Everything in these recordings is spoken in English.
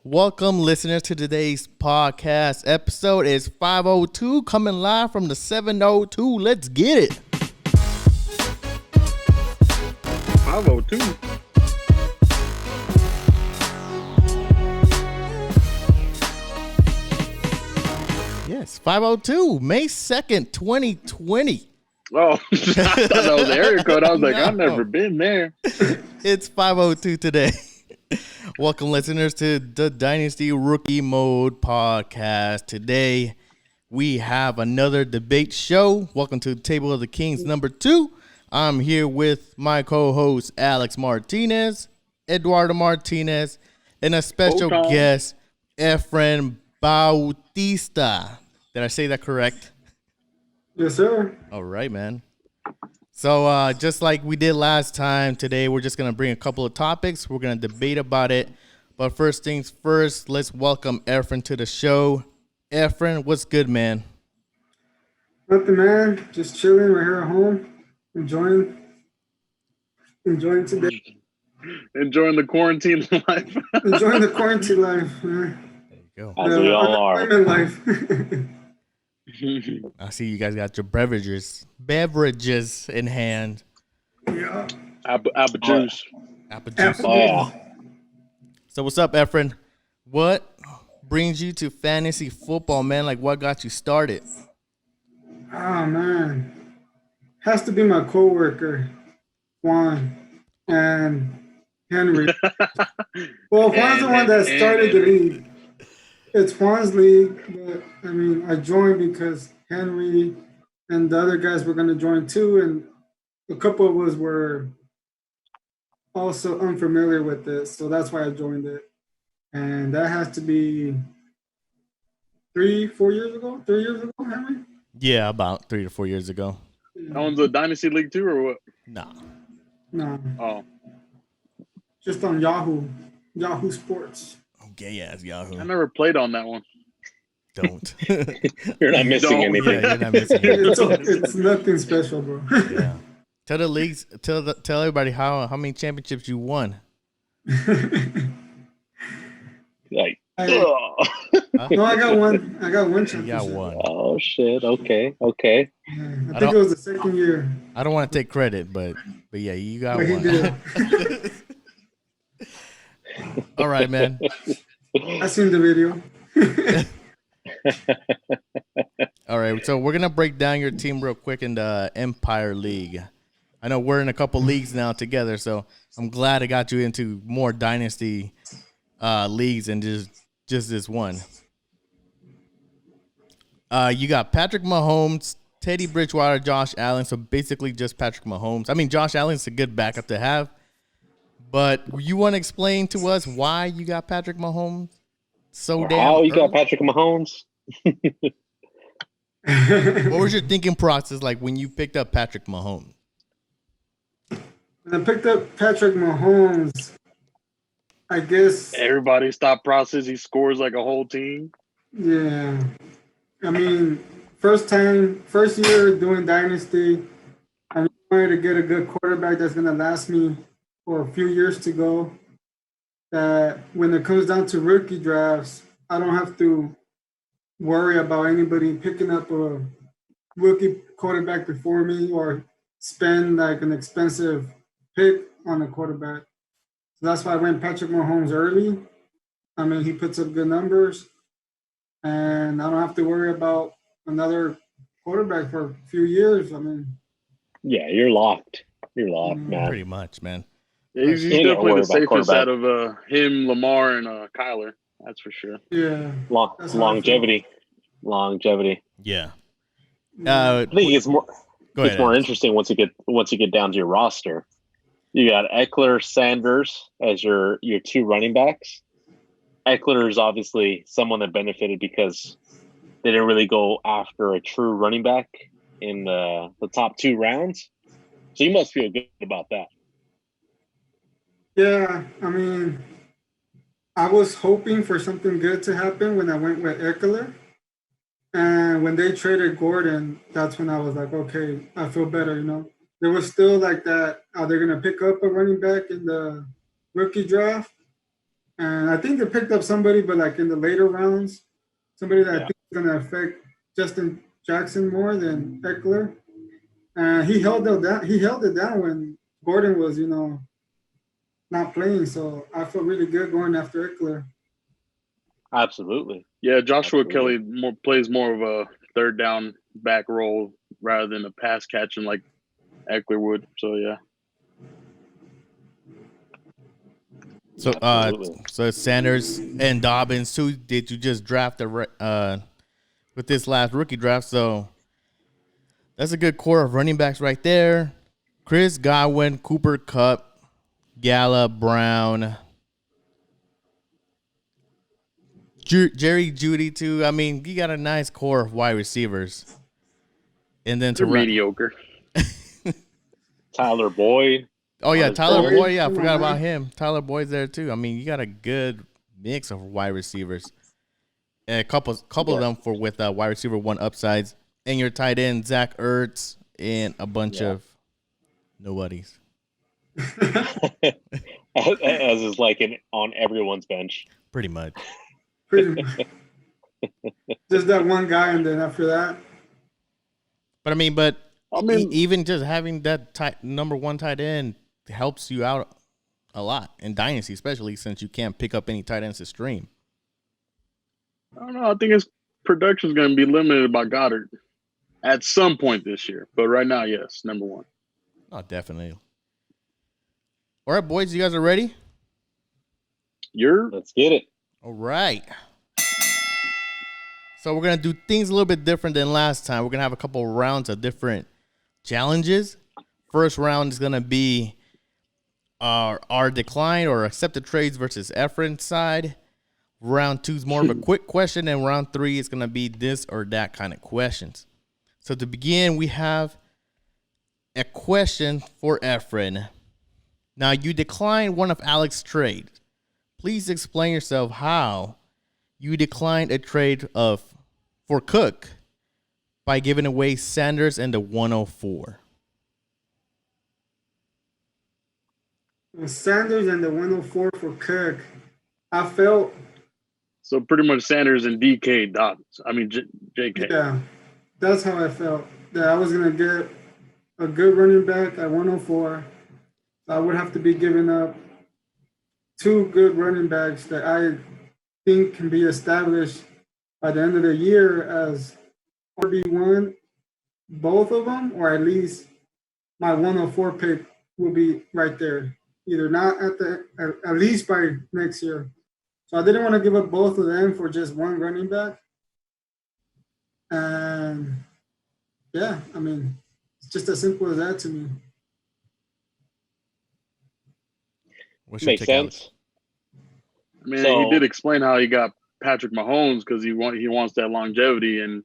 Welcome, listeners, to today's podcast. Episode is 502, coming live from the 702. Let's get it. 502. Yes, 502, May 2nd, 2020. Oh, I thought that was the area code. I was like, I've never been there. It's 502 today. Welcome, listeners, to the Dynasty Rookie Mode podcast. Today, we have another debate show. Welcome to Table of the Kings number 2. I'm here with my co-host, Alex Martinez, Eduardo Martinez, and a special guest, Efren Bautista. Did I say that correct? Yes, sir. All right, man. So just like we did last time, today we're just going to bring a couple of topics. We're going to debate about it. But first things first, let's welcome Efren to the show. Efren, what's good, man? Nothing, man. Just chilling right here at home. Enjoying today. Enjoying the quarantine life. Enjoying the quarantine life, man. There you go. As we all are. Life. I see you guys got your beverages in hand. Yeah. Apple juice. Apple juice. Oh, yeah. So what's up, Efren? What brings you to fantasy football, man? Like, what got you started? Oh, man. Has to be my coworker, Juan, and Henry. Well, Juan's the one that started the league. It's Juan's league, but I mean, I joined because Henry and the other guys were going to join too, and a couple of us were also unfamiliar with this, so that's why I joined it. And that has to be 3-4 years ago. 3 years ago, Henry? Yeah, about 3 to 4 years ago. That one's a Dynasty League too, or what? Nah. No, Oh, just on Yahoo Sports. Gay ass Yahoo. I never played on that one. Don't. You're not missing Don't. anything. Yeah, you're not missing anything. It's nothing special, bro. Yeah. Tell the leagues, tell everybody how many championships you won. Like, No, I got one. I got one You championship. got one. oh shit. Okay. Yeah, I think it was the second year. I don't want to take credit, but yeah, you got But he one. did. All right, man. I seen the video. All right, so we're gonna break down your team real quick in the Empire League. I know we're in a couple leagues now together, so I'm glad I got you into more Dynasty leagues than just this one. You got Patrick Mahomes, Teddy Bridgewater, Josh Allen. So basically just Patrick Mahomes. I mean, Josh Allen's a good backup to have. But you want to explain to us why you got Patrick Mahomes so damn How you early? got Patrick Mahomes? What was your thinking process like when you picked up Patrick Mahomes? When I picked up Patrick Mahomes, I guess, Everybody's thought process. He scores like a whole team. yeah. I mean, first year doing Dynasty, I wanted to get a good quarterback that's going to last me for a few years to go. That when it comes down to rookie drafts, I don't have to worry about anybody picking up a rookie quarterback before me or spend like an expensive pick on a quarterback. So that's why I went Patrick Mahomes early. I mean, he puts up good numbers, and I don't have to worry about another quarterback for a few years. I mean, Yeah, you're locked. You're locked, man. Pretty much, man. Yeah, he's You ain't gotta definitely worry the about safest quarterback. out of him, Lamar, and Kyler. That's for sure. yeah. That's how I Longevity. Longevity. Yeah. I think it's more Go ahead. more Alex. interesting once you get down to your roster. You got Eckler, Sanders as your two running backs. Eckler is obviously someone that benefited because they didn't really go after a true running back in the top 2 rounds. So you must feel good about that. Yeah, I mean, I was hoping for something good to happen when I went with Eckler. And when they traded Gordon, that's when I was like, okay, I feel better, you know. There was still like that, are they going to pick up a running back in the rookie draft? And I think they picked up somebody, but like in the later rounds, somebody that I Yeah. think is going to affect Justin Jackson more than Eckler. And he held it down. He held it down when Gordon was, not playing. So I feel really good going after Eckler. Absolutely. Yeah, Joshua Absolutely. Kelly plays more of a third down back role rather than a pass catching like Eckler would. So yeah. So, Absolutely. so Sanders and Dobbins too. Did you just draft with this last rookie draft? So that's a good core of running backs right there. Chris Godwin, Cooper Kupp, Gallup, Brown, Jerry Judy too. I mean, you got a nice core of wide receivers. And then to They're mediocre. Tyler Boyd. Oh yeah, his Tyler Bears. Boyd. Yeah, I Come forgot on, about man. him. Tyler Boyd's there too. I mean, you got a good mix of wide receivers, and a couple of Yeah. them for with wide receiver one upsides, and your tight end Zach Ertz and a bunch Yeah. of nobodies. As is like on everyone's bench. Pretty much. Pretty much. Just that one guy, and then after that, But I mean, I mean, even just having that number one tight end helps you out a lot in Dynasty, especially since you can't pick up any tight ends to stream. I don't know. I think his production is going to be limited by Goddard at some point this year. But right now, yes, number one. Oh, definitely. All right, boys, you guys are ready? Let's get it. All right. So we're going to do things a little bit different than last time. We're going to have a couple rounds of different challenges. First round is going to be our decline or accepted trades versus Efren's side. Round 2 is more of a quick question, and round 3 is going to be this or that kind of questions. So to begin, we have a question for Efren. Now, you declined one of Alex's trades. Please explain yourself how you declined a trade for Cook by giving away Sanders and the 104. Sanders and the 104 for Cook. I felt, So pretty much Sanders and DK Dobbins. I mean, JK. yeah, that's how I felt. That I was going to get a good running back at 104. I would have to be giving up 2 good running backs that I think can be established by the end of the year as RB1, both of them, or at least my 104 pick will be right there. Either not at least by next year. So I didn't want to give up both of them for just one running back. And yeah, I mean, it's just as simple as that to me. What's your Makes take, Alex? sense. I mean, So- he did explain how he got Patrick Mahomes because he wants that longevity. And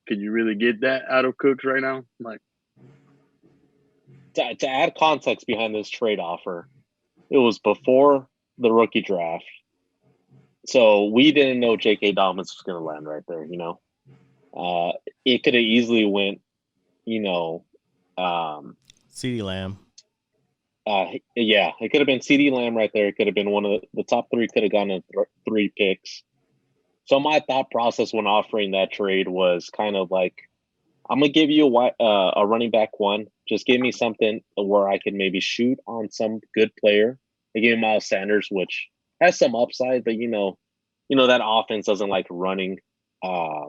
could you really get that out of Cooks right now? Like, To add context behind this trade offer, it was before the rookie draft. So we didn't know J.K. Dobbins was going to land right there, It could have easily went, CeeDee Lamb. yeah, it could have been CeeDee Lamb right there. It could have been one of the top 3 could have gone in 3 picks. So my thought process when offering that trade was kind of like, I'm going to give you a running back 1. Just give me something where I can maybe shoot on some good player. They gave me Miles Sanders, which has some upside, but that offense doesn't like running a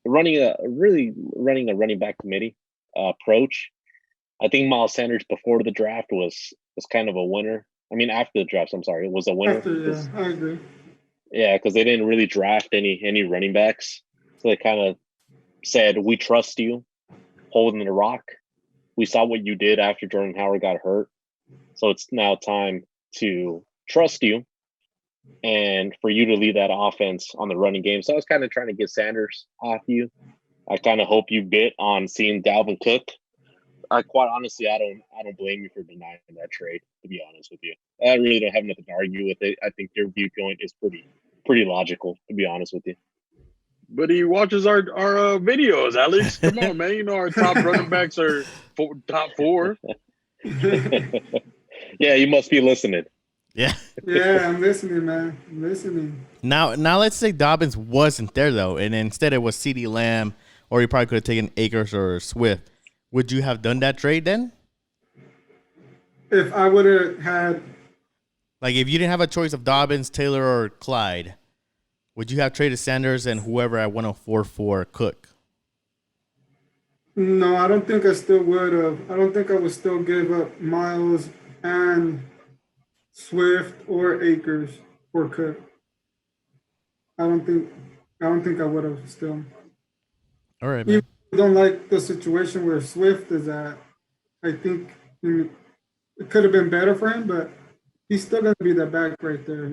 running back committee approach. I think Miles Sanders before the draft was kind of a winner. I mean, after the draft, I'm sorry, it was a winner. Yeah, I agree. Yeah, because they didn't really draft any running backs, so they kind of said, "We trust you, holding the rock. We saw what you did after Jordan Howard got hurt, so it's now time to trust you and for you to lead that offense on the running game." So I was kind of trying to get Sanders off you. I kind of hope you bit on seeing Dalvin Cook. Quite honestly, I don't blame you for denying that trade, to be honest with you. I really don't have nothing to argue with it. I think your viewpoint is pretty logical, to be honest with you. but he watches our videos, Alex. Come on, man. You know our top running backs are top 4. Yeah, you must be listening. Yeah. Yeah, I'm listening, man. I'm listening. Now let's say Dobbins wasn't there though, and instead it was CeeDee Lamb, or you probably could have taken Akers or Swift. Would you have done that trade then? If I would have had, Like if you didn't have a choice of Dobbins, Taylor, or Clyde, would you have traded Sanders and whoever at 104 for Cook? no, I don't think I still would have. I don't think I would still give up Miles and Swift or Akers for Cook. I don't think. I don't think I would have still. All right, Even man. if I don't like the situation where Swift is at. I think it could have been better for him, but he's still gonna be the back right there.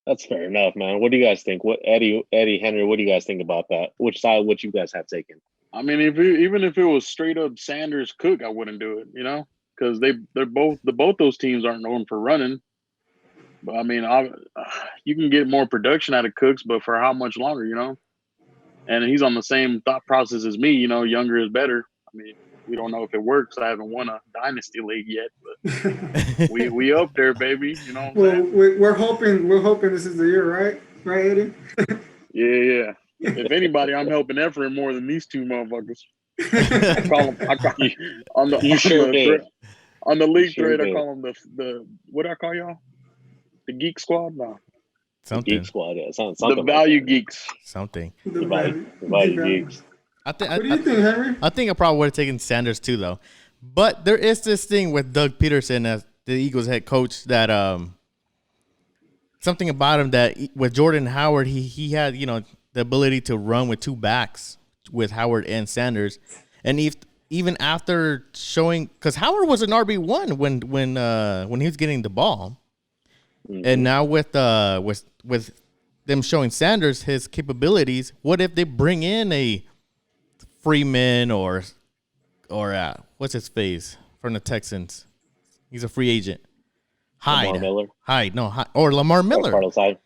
That's fair enough, man. What do you guys think? What Eddie, Henry? What do you guys think about that? Which side would you guys have taken? I mean, even if it was straight up Sanders Cook, I wouldn't do it. Because they're both those teams aren't known for running. But I mean, you can get more production out of Cooks, but for how much longer? And he's on the same thought process as me. Younger is better. I mean, we don't know if it works. I haven't won a dynasty league yet, but we up there, baby. You know what I'm Well, saying? we're hoping this is the year, right? Right, Eddie? Yeah. If anybody, I'm helping Efren more than these two motherfuckers. I call them. On the You sure did. On the league Sure trade, I did. call them the what do I call y'all? The Geek Squad? No, Something. Geek Squad, yeah. Something the like Value that. Geeks. Something. The Value value. Geeks. What do you think, Henry? I think I probably would have taken Sanders too, though. But there is this thing with Doug Peterson as the Eagles head coach that something about him that with Jordan Howard, he had the ability to run with two backs with Howard and Sanders, and even after showing because Howard was an RB1 when he was getting the ball, and now with them showing Sanders his capabilities, what if they bring in a Freeman or what's his face from the Texans? He's a free agent. Lamar Miller. Or Lamar Miller. Or Carlos Hyde.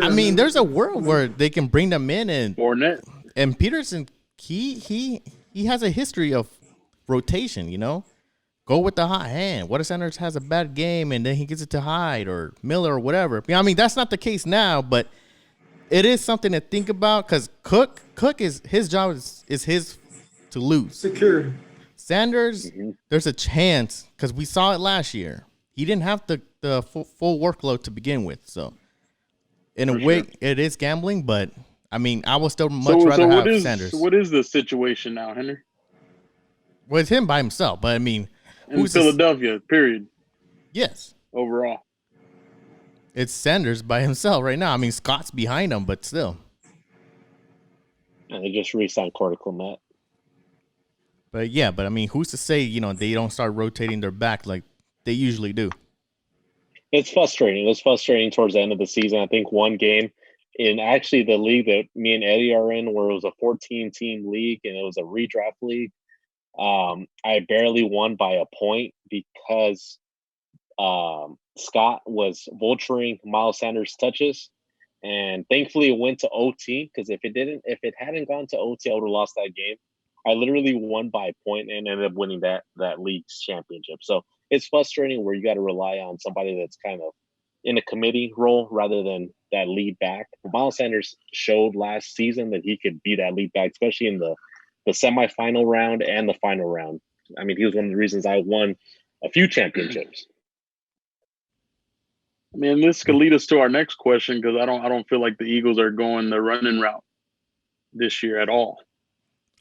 I mean, there's a world where they can bring them in Fournette. and Peterson. He has a history of rotation. Go with the hot hand. What if Sanders has a bad game and then he gets it to Hyde or Miller or whatever? I mean, that's not the case now, but it is something to think about because Cook is his job is his to lose. Secure. Sanders, there's a chance because we saw it last year. He didn't have the full workload to begin with, so in a way, it is gambling. But I mean, I would still much rather have Sanders. What is the situation now, Henry? Well, it's him by himself, but I mean, In Philadelphia, period. Yes, overall, it's Sanders by himself right now. I mean, Scott's behind him, but still. And they just re-signed Corey Clement. But yeah, I mean, who's to say they don't start rotating their back like they usually do? It's frustrating. It was frustrating towards the end of the season. I think one game in actually the league that me and Eddie are in, where it was a 14-team league and it was a redraft league, I barely won by a point because Scott was vulturing Miles Sanders' touches, and thankfully it went to OT because if it hadn't gone to OT, I would have lost that game. I literally won by a point and ended up winning that league's championship. So it's frustrating where you got to rely on somebody that's kind of in a committee role rather than that lead back. Miles Sanders showed last season that he could be that lead back, especially in the semifinal round and the final round. I mean, he was one of the reasons I won a few championships. I mean, this could lead us to our next question because I don't feel like the Eagles are going the running route this year at all.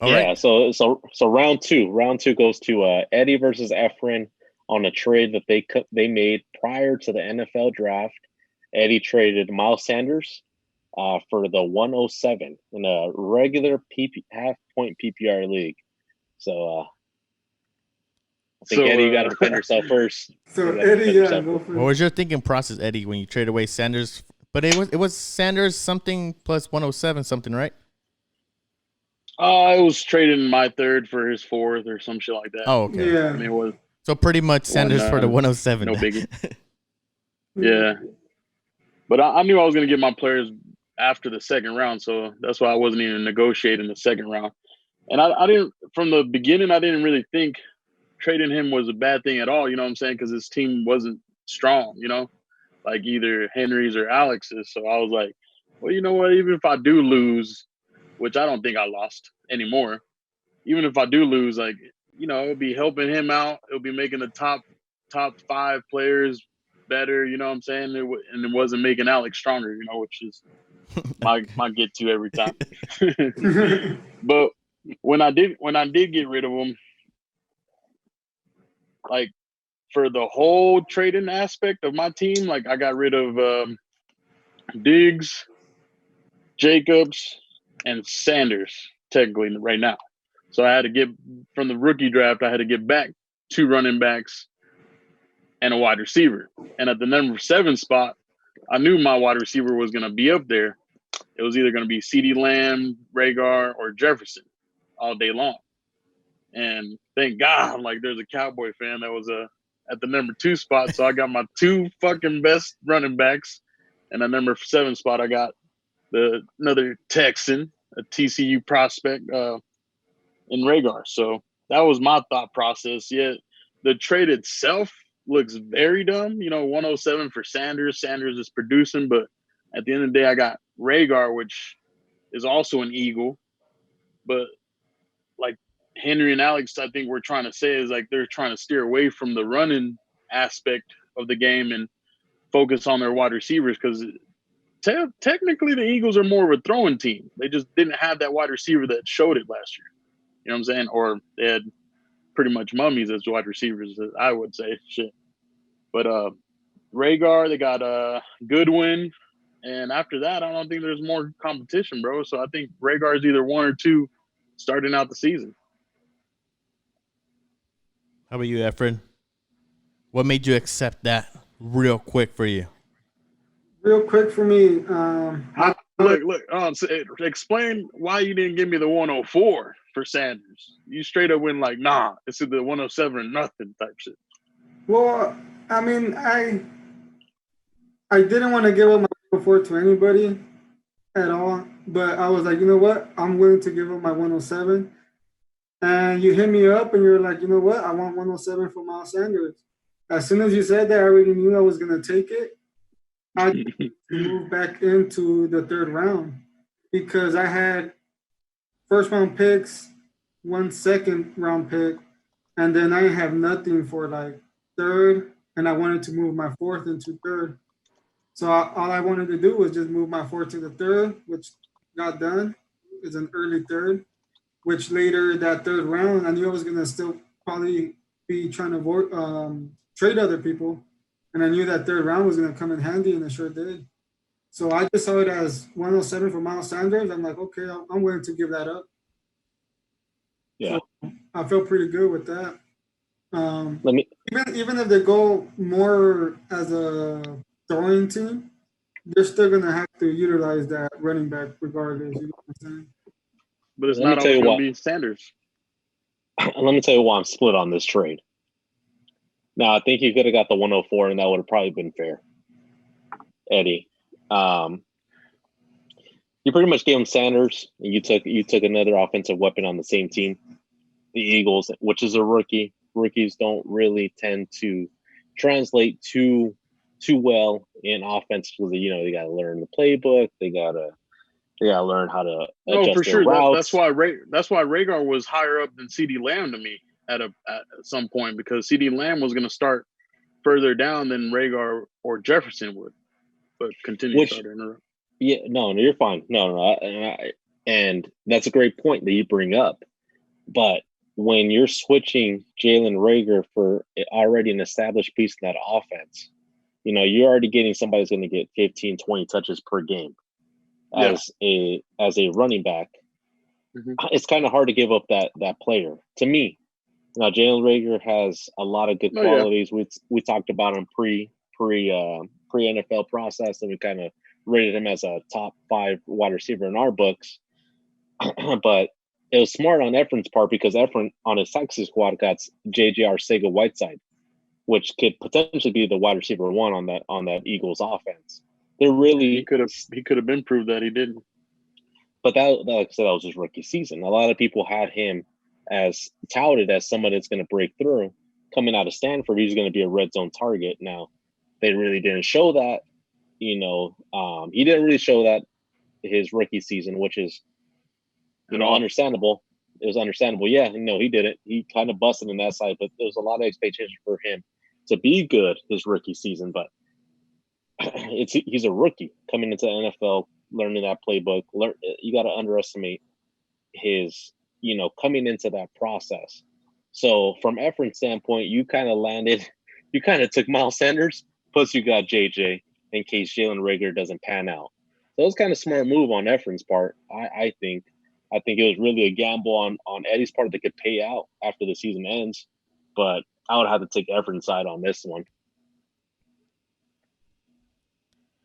Right. So round two goes to Eddie versus Efren on a trade that they made prior to the NFL draft. Eddie traded Miles Sanders for the 107 in a regular half-point PPR league. So I think Eddie, you got to defend yourself first. So Eddie, go first. What was your thinking process, Eddie, when you traded away Sanders? But it was Sanders something plus 107 something, right? I was trading my third for his fourth or some shit like that. Oh, okay. Yeah. I mean, it was so pretty much Sanders for the 107. No biggie. Yeah. But I knew I was going to get my players after the second round, so that's why I wasn't even negotiating the second round. And I didn't, from the beginning, I didn't really think trading him was a bad thing at all, you know what I'm saying? Because his team wasn't strong, like either Henry's or Alex's. So I was like, well, you know what? Even if I do lose, which I don't think I lost anymore, even if I do lose, like, it'll be helping him out. It'll be making the top 5 players better. You know what I'm saying? And it wasn't making Alex stronger, which is my get to every time. But when I did get rid of him, like for the whole trading aspect of my team, like I got rid of Diggs, Jacobs, and Sanders technically right now. So I had to get from the rookie draft. I had to get back 2 running backs and a wide receiver. And at the number 7 spot, I knew my wide receiver was going to be up there. It was either going to be CeeDee Lamb, Ragar, or Jefferson all day long. And thank God, like there's a Cowboy fan that was at the number 2 spot. So I got my 2 fucking best running backs. And at number 7 spot, I got another Texan, a TCU prospect, in Ragar. So that was my thought process. Yeah, the trade itself looks very dumb. 107 for Sanders. Sanders is producing, but at the end of the day, I got Ragar, which is also an Eagle. But like Henry and Alex, I think we're trying to say is like they're trying to steer away from the running aspect of the game and focus on their wide receivers because technically the Eagles are more of a throwing team. They just didn't have that wide receiver that showed it last year. You know what I'm saying? Or they had pretty much mummies as wide receivers, I would say. Shit. But Ragar, they got Goodwin. And after that, I don't think there's more competition, bro. So I think Ragar is either 1 or 2 starting out the season. How about you, Efren? What made you accept that real quick for you? Real quick for me. Look. Explain why you didn't give me the 104 for Sanders. You straight up went like, nah, it's the 107 or nothing type shit. Well, I mean, I didn't want to give up my 104 to anybody at all, but I was like, you know what? I'm willing to give up my 107. And you hit me up and you're like, you know what? I want 107 for Miles Sanders. As soon as you said that, I already knew I was going to take it. I moved back into the 3rd round because I had 1st round picks, 1 2nd round pick, and then I have nothing for like 3rd, and I wanted to move my 4th into 3rd. So all I wanted to do was just move my 4th to the 3rd, which got done. It's an early 3rd, which later that 3rd round, I knew I was going to still probably be trying to trade other people. And I knew that 3rd round was going to come in handy, and it sure did. So I just saw it as 107 for Miles Sanders. I'm like, okay, I'm willing to give that up. Yeah. So I feel pretty good with that. Let me Even if they go more as a throwing team, they're still going to have to utilize that running back regardless. You know what I'm saying? But it's not always going to be Sanders. Let me tell you why I'm split on this trade. Now, I think you could have got the 104, and that would have probably been fair, Eddie. You pretty much gave him Sanders, and you took another offensive weapon on the same team, the Eagles, which is a rookie. Rookies don't really tend to translate too well in offense because they got to learn the playbook. They gotta learn how to adjust their routes. That's why Ragar was higher up than CeeDee Lamb to me at some point because CeeDee Lamb was going to start further down than Ragar or Jefferson would. But continue. To interrupt. Yeah, no, you're fine. No, and that's a great point that you bring up. But when you're switching Jalen Rager for already an established piece in that offense, you're already getting somebody who's going to get 15, 20 touches per game as a running back. Mm-hmm. It's kind of hard to give up that player to me. Now, Jalen Rager has a lot of good qualities. Yeah. We talked about him pre NFL process, and we kind of rated him as a top 5 wide receiver in our books. But it was smart on Efren's part because Efren on his Texas squad got J.J. Arcega-Whiteside, which could potentially be the wide receiver 1 on that Eagles offense. He could have been proved that he didn't. But that, like I said, that was his rookie season. A lot of people had him as touted as someone that's going to break through. Coming out of Stanford, he's going to be a red zone target. Now, they really didn't show that. He didn't really show that his rookie season, which is, understandable. It was understandable. Yeah, he didn't. He kind of busted in that side, but there was a lot of expectation for him to be good his rookie season. But he's a rookie coming into the NFL, learning that playbook. You got to underestimate his, coming into that process. So from Efren's standpoint, you kind of took Miles Sanders, plus you got JJ in case Jalen Reagor doesn't pan out. So it was kind of smart move on Efren's part, I think. I think it was really a gamble on Eddie's part that could pay out after the season ends. But I would have to take Efren's side on this one.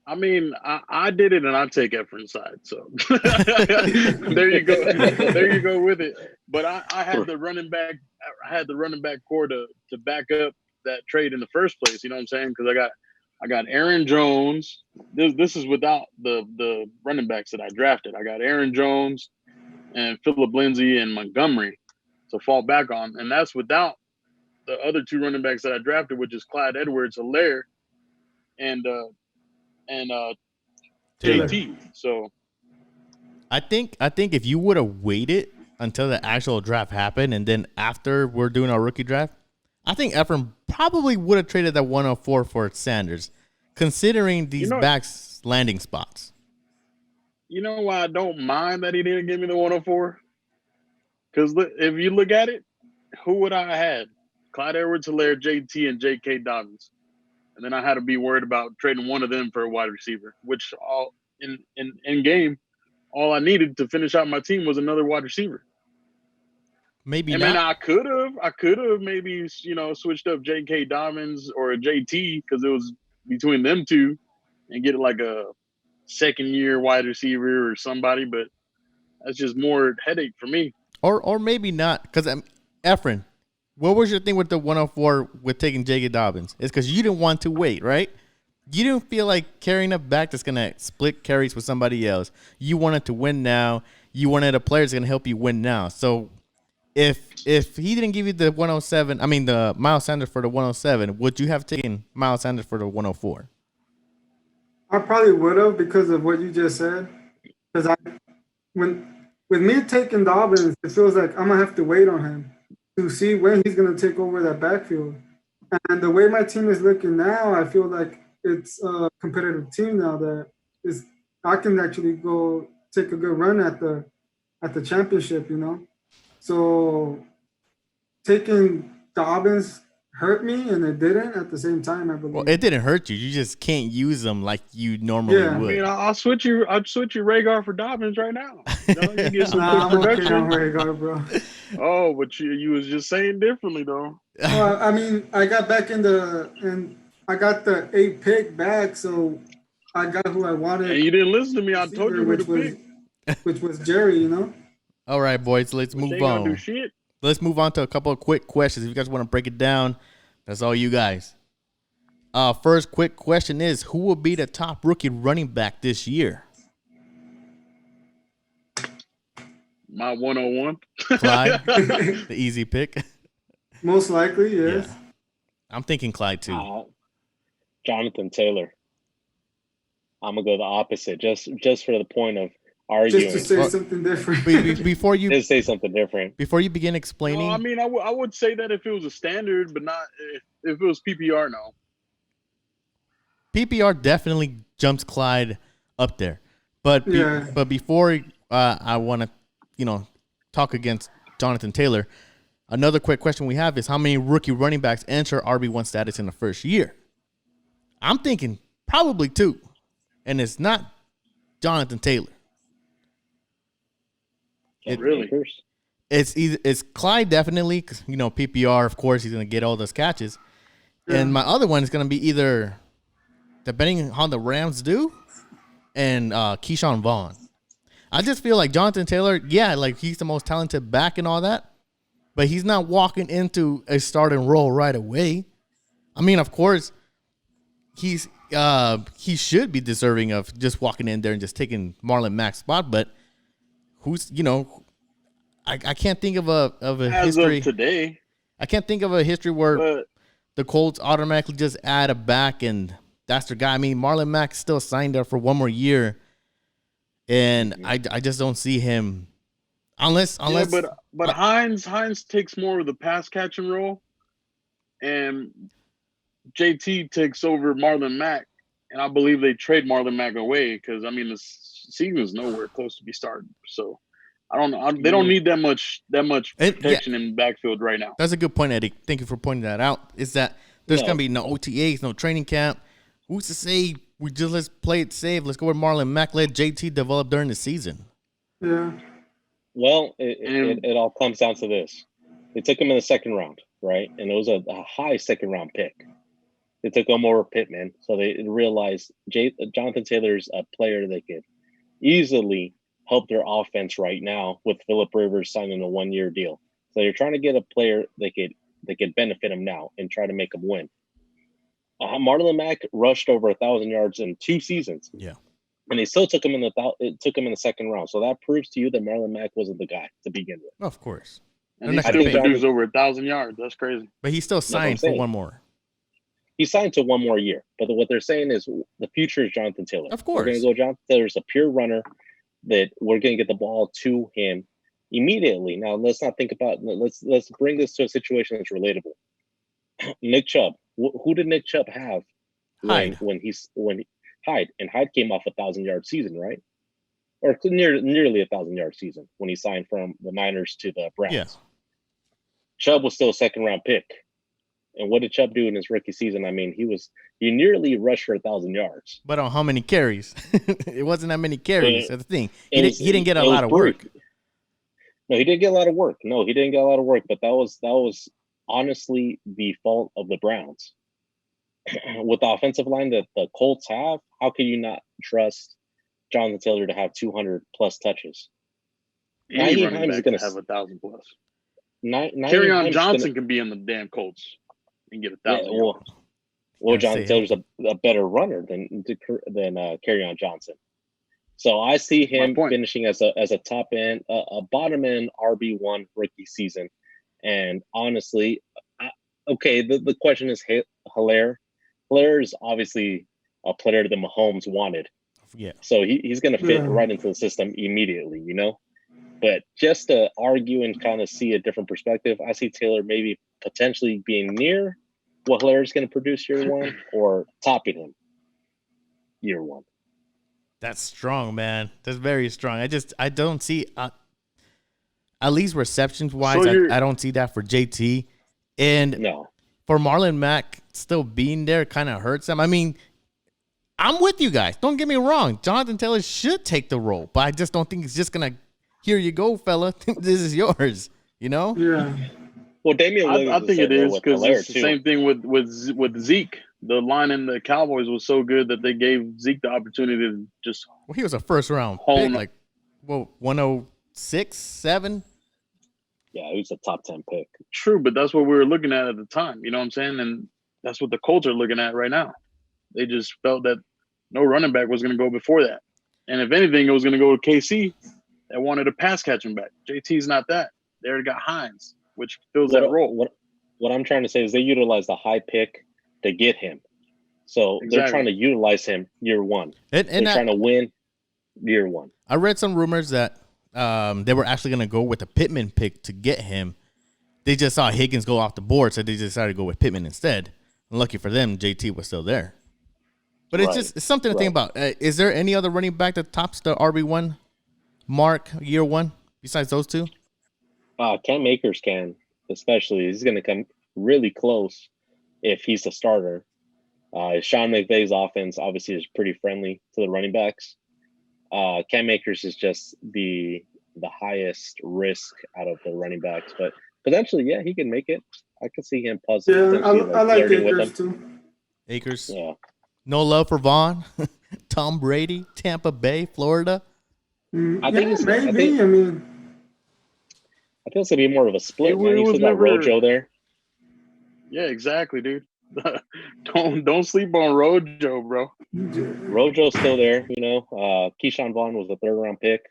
I mean, I did it, and I take Efren's side. So there you go. There you go with it. But I had the running back. I had the running back core to back up that trade in the first place. You know what I'm saying? Because I got Aaron Jones. This is without the running backs that I drafted. I got Aaron Jones and Phillip Lindsay and Montgomery to fall back on, and that's without the other two running backs that I drafted, which is Clyde Edwards-Helaire and JT. So I think if you would have waited until the actual draft happened and then after we're doing our rookie draft, I think Efren probably would have traded that 104 for Sanders, considering these backs landing spots. You know why I don't mind that he didn't give me the 104? Because if you look at it, who would I have had? Clyde Edwards-Helaire, JT, and J.K. Dobbins. And then I had to be worried about trading one of them for a wide receiver, which all in game, all I needed to finish out my team was another wide receiver. Maybe I not. mean, I could have maybe, switched up J.K. Dobbins or a JT because it was between them two and get like a second-year wide receiver or somebody, but that's just more headache for me. Or maybe not, because Efren, what was your thing with the 104 with taking J.K. Dobbins? It's because you didn't want to wait, right? You didn't feel like carrying a back that's going to split carries with somebody else. You wanted to win now. You wanted a player that's going to help you win now. So if he didn't give you the 107, the Miles Sanders for the 107, would you have taken Miles Sanders for the 104? I probably would have because of what you just said. Because with me taking Dobbins, it feels like I'm going to have to wait on him to see when he's going to take over that backfield. And the way my team is looking now, I feel like it's a competitive team now that I can actually go take a good run at the championship, So taking Dobbins hurt me, and it didn't at the same time, I believe. Well, it didn't hurt you. You just can't use them like you normally would. I mean, I'll switch you Rhaegar for Dobbins right now. You get some I'm production. okay on Rhaegar, bro. Oh, but you was just saying differently though. Well, I got back and I got the 8 pick back, so I got who I wanted. And you didn't listen to me. I told you who to pick. Which was Jerry, All right, boys, let's move on. Do shit. Let's move on to a couple of quick questions. If you guys want to break it down, that's all you guys. First quick question is, who will be the top rookie running back this year? My 101. Clyde, the easy pick. Most likely, yes. Yeah. I'm thinking Clyde too. Jonathan Taylor. I'm gonna go the opposite, just for the point of arguing. Just to say something different. Before you just say something different. Before you begin explaining. Well, I mean, I would say that if it was a standard, but not if it was PPR. No. PPR definitely jumps Clyde up there, but before I want to, talk against Jonathan Taylor. Another quick question we have is how many rookie running backs enter RB1 status in the first year? I'm thinking probably 2, and it's not Jonathan Taylor. Really? It's Clyde definitely, because PPR, of course, he's gonna get all those catches, and my other one is gonna be either, depending on how the Rams do, and Keyshawn Vaughn. I just feel like Jonathan Taylor, he's the most talented back and all that, but he's not walking into a starting role right away. I mean, of course, he should be deserving of just walking in there and just taking Marlon Mack's spot, but who's, I can't think of a history of today. I can't think of a history where the Colts automatically just add a back and that's their guy. I mean, Marlon Mack still signed there for one more year, and I just don't see him unless. But Hines takes more of the pass catching role, and JT takes over Marlon Mack, and I believe they trade Marlon Mack away because I mean the season is nowhere close to be started. So I don't know. They don't need that much protection in the backfield right now. That's a good point, Eddie. Thank you for pointing that out. Is that there's gonna be no OTAs, no training camp. Who's to say let's play it safe? Let's go with Marlon Mack. Let JT develop during the season. Yeah. Well, it all comes down to this. They took him in the second round, right? And it was a high second round pick. They took him over Pittman, so they realized Jonathan Taylor's a player that could easily help their offense right now with Phillip Rivers signing a 1-year deal. So you're trying to get a player that could benefit him now and try to make him win. Marlon Mack rushed over 1,000 yards in 2 seasons. Yeah, and they still took him in the second round. So that proves to you that Marlon Mack wasn't the guy to begin with. of course. And he still produced over 1,000 yards. That's crazy. But he still signed for one more. He signed to 1 more year. But what they're saying is the future is Jonathan Taylor. Of course. We're going to go Jonathan Taylor's a pure runner that we're going to get the ball to him immediately. Now, let's not think about – let's bring this to a situation that's relatable. Nick Chubb. Who did Nick Chubb have when Hyde? And Hyde came off 1,000-yard season, right? Or nearly 1,000-yard season when he signed from the Niners to the Browns. Yeah. Chubb was still a second-round pick. And what did Chubb do in his rookie season? I mean, he nearly rushed for 1,000 yards. But on how many carries? It wasn't that many carries. That's the thing. He didn't get a lot of work. No, he didn't get a lot of work. But that was honestly the fault of the Browns. With the offensive line that the Colts have, how can you not trust Jonathan Taylor to have 200 plus touches? Any running back to have 1,000 plus. Kerryon Johnson can be in the damn Colts and get 1,000. Well, Jonathan Taylor's a better runner than Kerryon Johnson. So I see him finishing as a top end, a bottom end RB1 rookie season. And honestly, the question is Hilaire. Hilaire is obviously a player that Mahomes wanted. Yeah. So he's going to fit right into the system immediately, you know? But just to argue and kind of see a different perspective, I see Taylor maybe potentially being near what Hilaire is going to produce year 1 or topping him year 1. That's strong, man. That's very strong. I don't see at least receptions wise. I don't see that for JT, and for Marlon Mack still being there kind of hurts him. I mean, I'm with you guys. Don't get me wrong. Jonathan Taylor should take the role, but I just don't think he's just gonna. Here you go, fella. This is yours. You know? Yeah. Well, Damian Williams I think it is because it's the same thing with Zeke. The line in the Cowboys was so good that they gave Zeke the opportunity to just. Well, he was a first round pick, like 106, 7. Yeah, he was a top 10 pick. True, but that's what we were looking at the time. You know what I'm saying? And that's what the Colts are looking at right now. They just felt that no running back was going to go before that. And if anything, it was going to go to KC that wanted a pass catching back. JT's not that. They already got Hines, which fills that role. What I'm trying to say is they utilized the high pick to get him. So they're trying to utilize him year 1. They're trying to win year 1. I read some rumors that they were actually going to go with a Pittman pick to get him. They just saw Higgins go off the board, so they decided to go with Pittman instead. And lucky for them, JT was still there. But it's something to think about. Is there any other running back that tops the RB1 mark year 1 besides those two? Cam Akers can, especially. He's going to come really close if he's a starter. Sean McVay's offense obviously is pretty friendly to the running backs. Cam Akers is just the highest risk out of the running backs, but potentially, yeah, he can make it. I can see him puzzling. Yeah, I like Akers too. Akers. Yeah. No love for Vaughn, Tom Brady, Tampa Bay, Florida. I think it's maybe. I think it's gonna be more of a split. You still got Rojo there. Yeah, exactly, dude. Don't sleep on Rojo, bro. Rojo's still there, you know. Keyshawn Vaughn was a 3rd-round pick,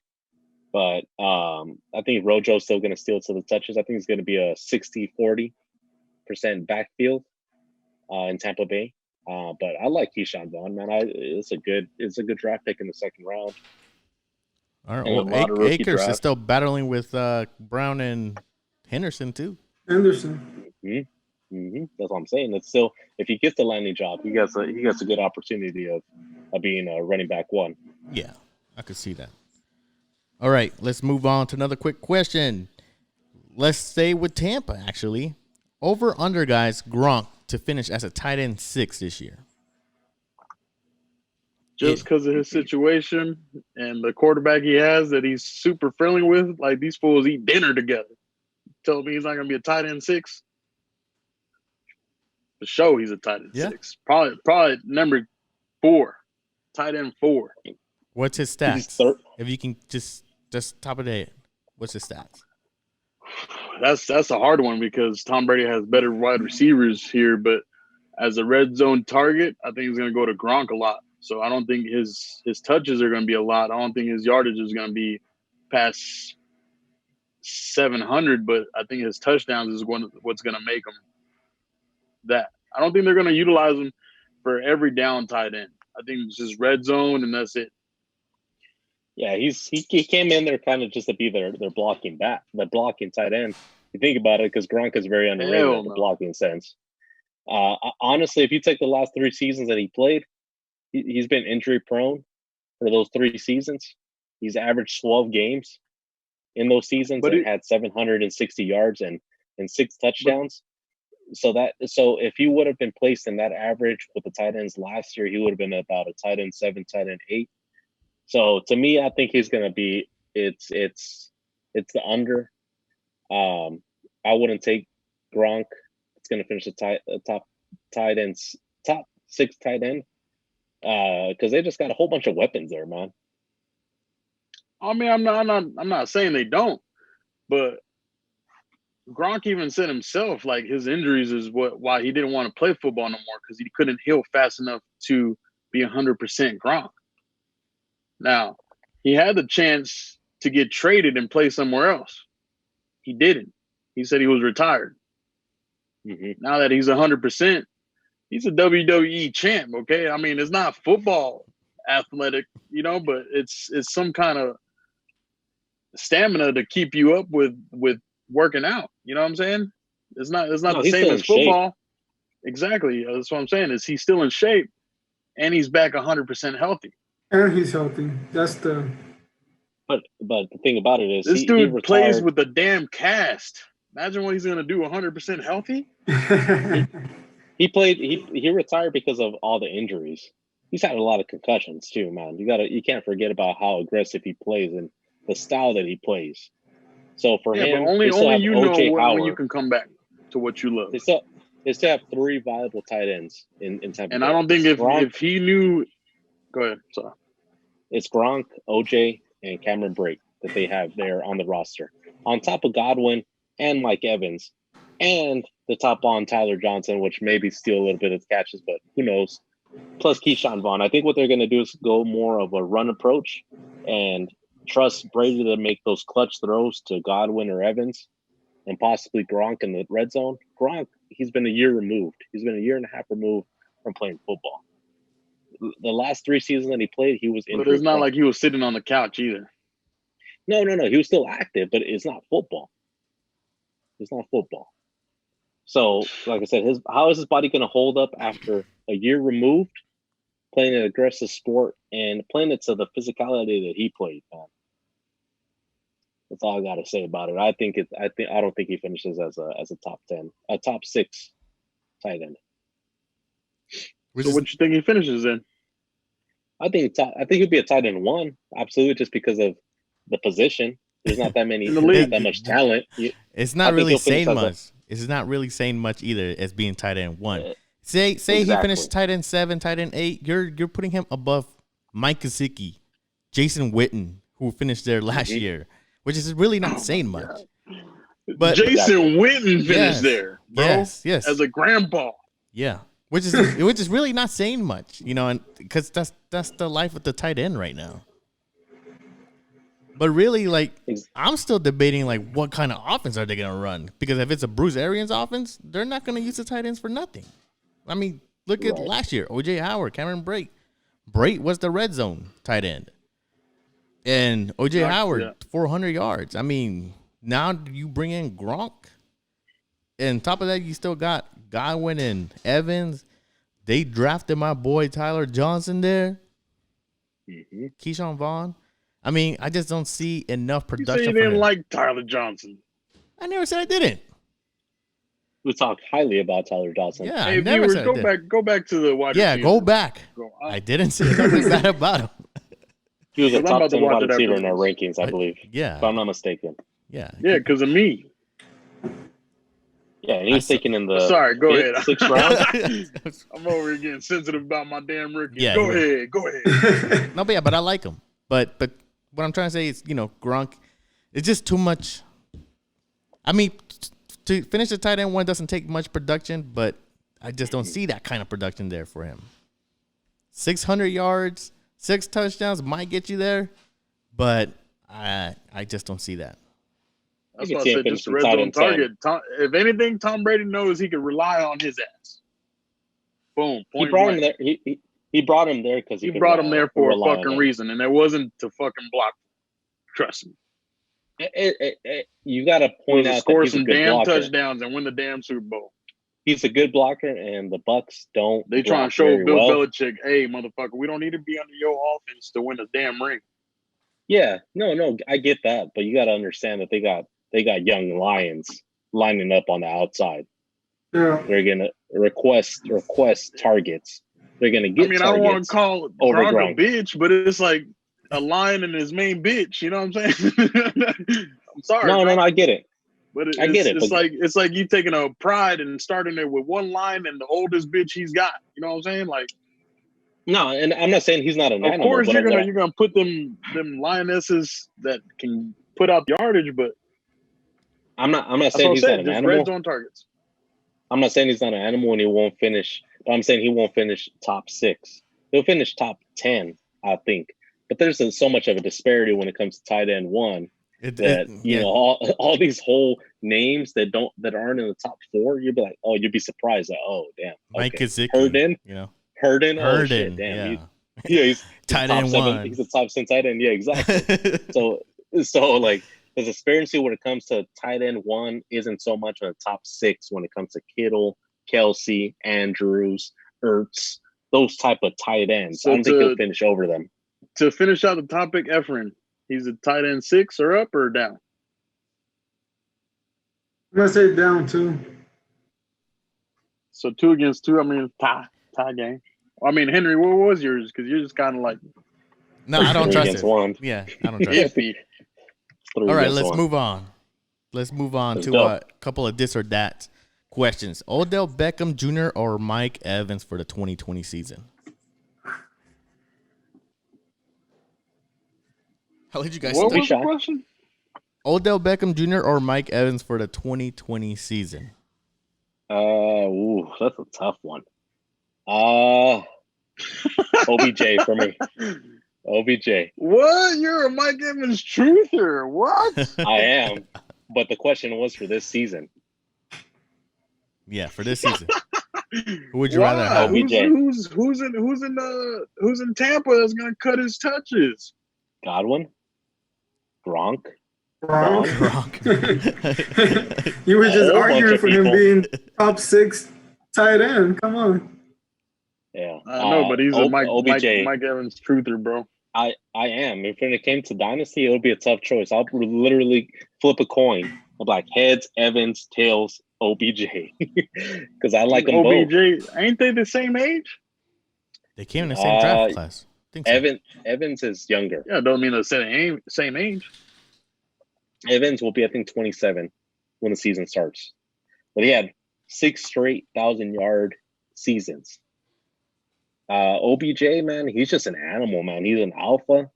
but I think Rojo's still going to steal to the touches. I think it's going to be a 60-40% backfield in Tampa Bay. But I like Keyshawn Vaughn, man. It's a good draft pick in the second round. All right. And a Well, lot of rookie Akers is draft. still battling with Brown and Henderson too. Anderson. That's what I'm saying. It's still, if he gets the landing job, he gets a good opportunity of being a running back one. Yeah, I could see that. All right, let's move on to another quick question. Let's stay with Tampa, actually. Over under, guys, Gronk to finish as a tight end 6 this year. Just because of his situation and the quarterback he has that he's super friendly with, like these fools eat dinner together. Tell me he's not going to be a tight end 6? For sure, he's a tight end 6. Probably number 4, tight end 4. What's his stats? If you can just top of the head, what's his stats? That's a hard one because Tom Brady has better wide receivers here, but as a red zone target, I think he's going to go to Gronk a lot. So I don't think his touches are going to be a lot. I don't think his yardage is going to be past 700, but I think his touchdowns is what's going to make him that. I don't think they're going to utilize him for every down tight end. I think it's just red zone, and that's it. Yeah, he came in there kind of just to be their blocking back, the blocking tight end. You think about it, because Gronk is very underrated in the blocking sense. Honestly, if you take the last 3 seasons that he played, he's been injury prone for those 3 seasons. He's averaged 12 games in those seasons and had 760 yards and 6 touchdowns. So if he would have been placed in that average with the tight ends last year, he would have been about a tight end 7, tight end 8. So to me, I think he's going to be it's the under. I wouldn't take Gronk. It's going to finish the top 6 tight end because they just got a whole bunch of weapons there, man. I mean, I'm not saying they don't, but Gronk even said himself, like, his injuries is why he didn't want to play football no more, because he couldn't heal fast enough to be 100% Gronk. Now, he had the chance to get traded and play somewhere else. He didn't. He said he was retired. Now that he's 100%, he's a WWE champ, okay? I mean, it's not football athletic, but it's some kind of stamina to keep you up with working out. You know what I'm saying? It's not the same as football. Shape. Exactly. That's what I'm saying. Is he's still in shape and he's back 100% healthy. And he's healthy. That's the. But the thing about it is, this dude plays with the damn cast. Imagine what he's gonna do 100% healthy. He retired because of all the injuries. He's had a lot of concussions too, man. You can't forget about how aggressive he plays and the style that he plays. So for him, but only you know when you can come back to what you love. They still have 3 viable tight ends in Tampa. And I don't think if he knew. Go ahead. Sorry. It's Gronk, OJ, and Cameron Brake that they have there on the roster, on top of Godwin and Mike Evans, and the top on Tyler Johnson, which maybe steal a little bit of catches, but who knows? Plus Keyshawn Vaughn. I think what they're going to do is go more of a run approach and trust Brady to make those clutch throws to Godwin or Evans, and possibly Gronk in the red zone. Gronk, he's been a year removed. He's been a year and a half removed from playing football. The last 3 seasons that he played, he was injured. But it's not like he was sitting on the couch either. No. He was still active, but it's not football. It's not football. So, like I said, how is his body going to hold up after a year removed, playing an aggressive sport and playing it to the physicality that he played, man? That's all I got to say about it. I don't think he finishes as a top 10, a top 6 tight end. So what you think he finishes in? I think he'd be a tight end 1, absolutely, just because of the position. There's not that many, not that much talent. It's not really saying much. It's not really saying much either as being tight end 1. Say exactly. He finished tight end 7, tight end 8. You're putting him above Mike Gesicki, Jason Witten, who finished there last year, which is really not saying much. But Jason Witten finished there, bro. Yes, as a grandpa. Yeah. Which is really not saying much, and because that's the life of the tight end right now. But really, like, I'm still debating, like, what kind of offense are they going to run? Because if it's a Bruce Arians offense, they're not going to use the tight ends for nothing. I mean, Look at Right. last year, O.J. Howard, Cameron Brate. Brate was the red zone tight end. And O.J. Gronk, Howard, yeah. 400 yards. I mean, now you bring in Gronk. And top of that, you still got Godwin and Evans. They drafted my boy Tyler Johnson there. Mm-hmm. Keyshawn Vaughn. I mean, I just don't see enough You production say you from didn't him. like Tyler Johnson. I never said I didn't. We talk highly about Tyler Johnson. Yeah, I Hey, never viewers, said I go did. back to the wide Yeah, receiver. go back. Go. I didn't say nothing bad about him. He was a Because I'm top about to 10 watch wide it after receiver in our this. rankings, I believe. Yeah. If I'm not mistaken. Yeah. Yeah, because of me. Yeah, and he was taken in the Sorry, go fifth, ahead. sixth round. I'm over here getting sensitive about my damn rookie. Yeah, go you ahead. Go ahead. No, but yeah, but I like him. But what I'm trying to say is, Gronk, it's just too much. I mean, to finish the tight end one doesn't take much production, but I just don't see that kind of production there for him. 600 yards, 6 touchdowns might get you there, but I just don't see that. That's I why I can see him said just a finishing red tight zone end 10. target. If anything, Tom Brady knows he can rely on his ass. Boom. He Point brought him blank. there. He brought him there because He brought him there for a fucking reason, and it wasn't to fucking block. Trust me. You got to It was point to out that score he's a some good damn blocker. touchdowns and win the damn Super Bowl. He's a good blocker, and the Bucks don't. They trying block to show very Bill well. Belichick, hey, motherfucker, we don't need to be under your offense to win a damn ring. Yeah, no, I get that, but you got to understand that they got young lions lining up on the outside. Yeah. They're gonna request targets. They're gonna get. I mean, I don't want to call over Gronk Gronk. a bitch, but it's like a lion and his main bitch. You know what I'm saying? I'm sorry. No, Gronk, I get it. but I get it, It's but- like you taking a pride and starting there with one lion and the oldest bitch he's got. You know what I'm saying? Like, No, and I'm not saying he's not an of animal. course but you're gonna put them lionesses that can put out yardage, but I'm not that's saying what I'm he's not saying. an Just animal. red zone targets. I'm not saying he's not an animal and he won't finish. But I'm saying he won't finish top 6. He'll finish top 10, I think. But there's so much of a disparity when it comes to tight end 1 that you know all these whole names that aren't in the top 4. You'd be like, oh, you'd be surprised that damn, Mike Gesicki, Herndon, oh Herndon, shit, damn, yeah. he's Tight top end 7. 1. He's a top 7 tight end, yeah, exactly. so like the disparity when it comes to tight end 1 isn't so much on the top 6 when it comes to Kittle, Kelsey, Andrews, Ertz, those type of tight ends. So I don't think he'll finish over them. To finish out the topic, Efren, he's a tight end 6 or up or down? I'm gonna say down 2. So 2 against 2. I mean, tie game. I mean, Henry, what was yours? Because you're just kind of like No, I don't 3 trust against it. 1. Yeah, I don't trust it. iffy. 3 All right, against let's 1. move on. Let's move on Let's to go. a couple of this or that questions. Odell Beckham Jr. or Mike Evans for the 2020 season? I'll let you guys What start. was the question? Shot. Odell Beckham Jr. or Mike Evans for the 2020 season? That's a tough one. OBJ for me. OBJ. What? You're a Mike Evans truther. What? I am. But the question was for this season. Yeah, for this season. Who would you Why? rather have? OBJ. Who's in Tampa that's gonna cut his touches? Godwin? Gronk? Gronk. Gronk. You were A just whole bunch arguing of for him people. being top 6 tight end. Come on. Yeah. I know, but he's a OBJ. Mike Evans truther, bro. I am. If when it came to Dynasty, it would be a tough choice. I'll literally flip a coin. I'm like heads, Evans, tails, OBJ. Because I like them both. OBJ, ain't they the same age? They came in the same draft class. I think so. Evans is younger. Yeah, don't mean the same age. Evans will be, I think, 27 when the season starts. But he had 6 straight 1,000-yard seasons. OBJ, man, he's just an animal, man. He's an alpha.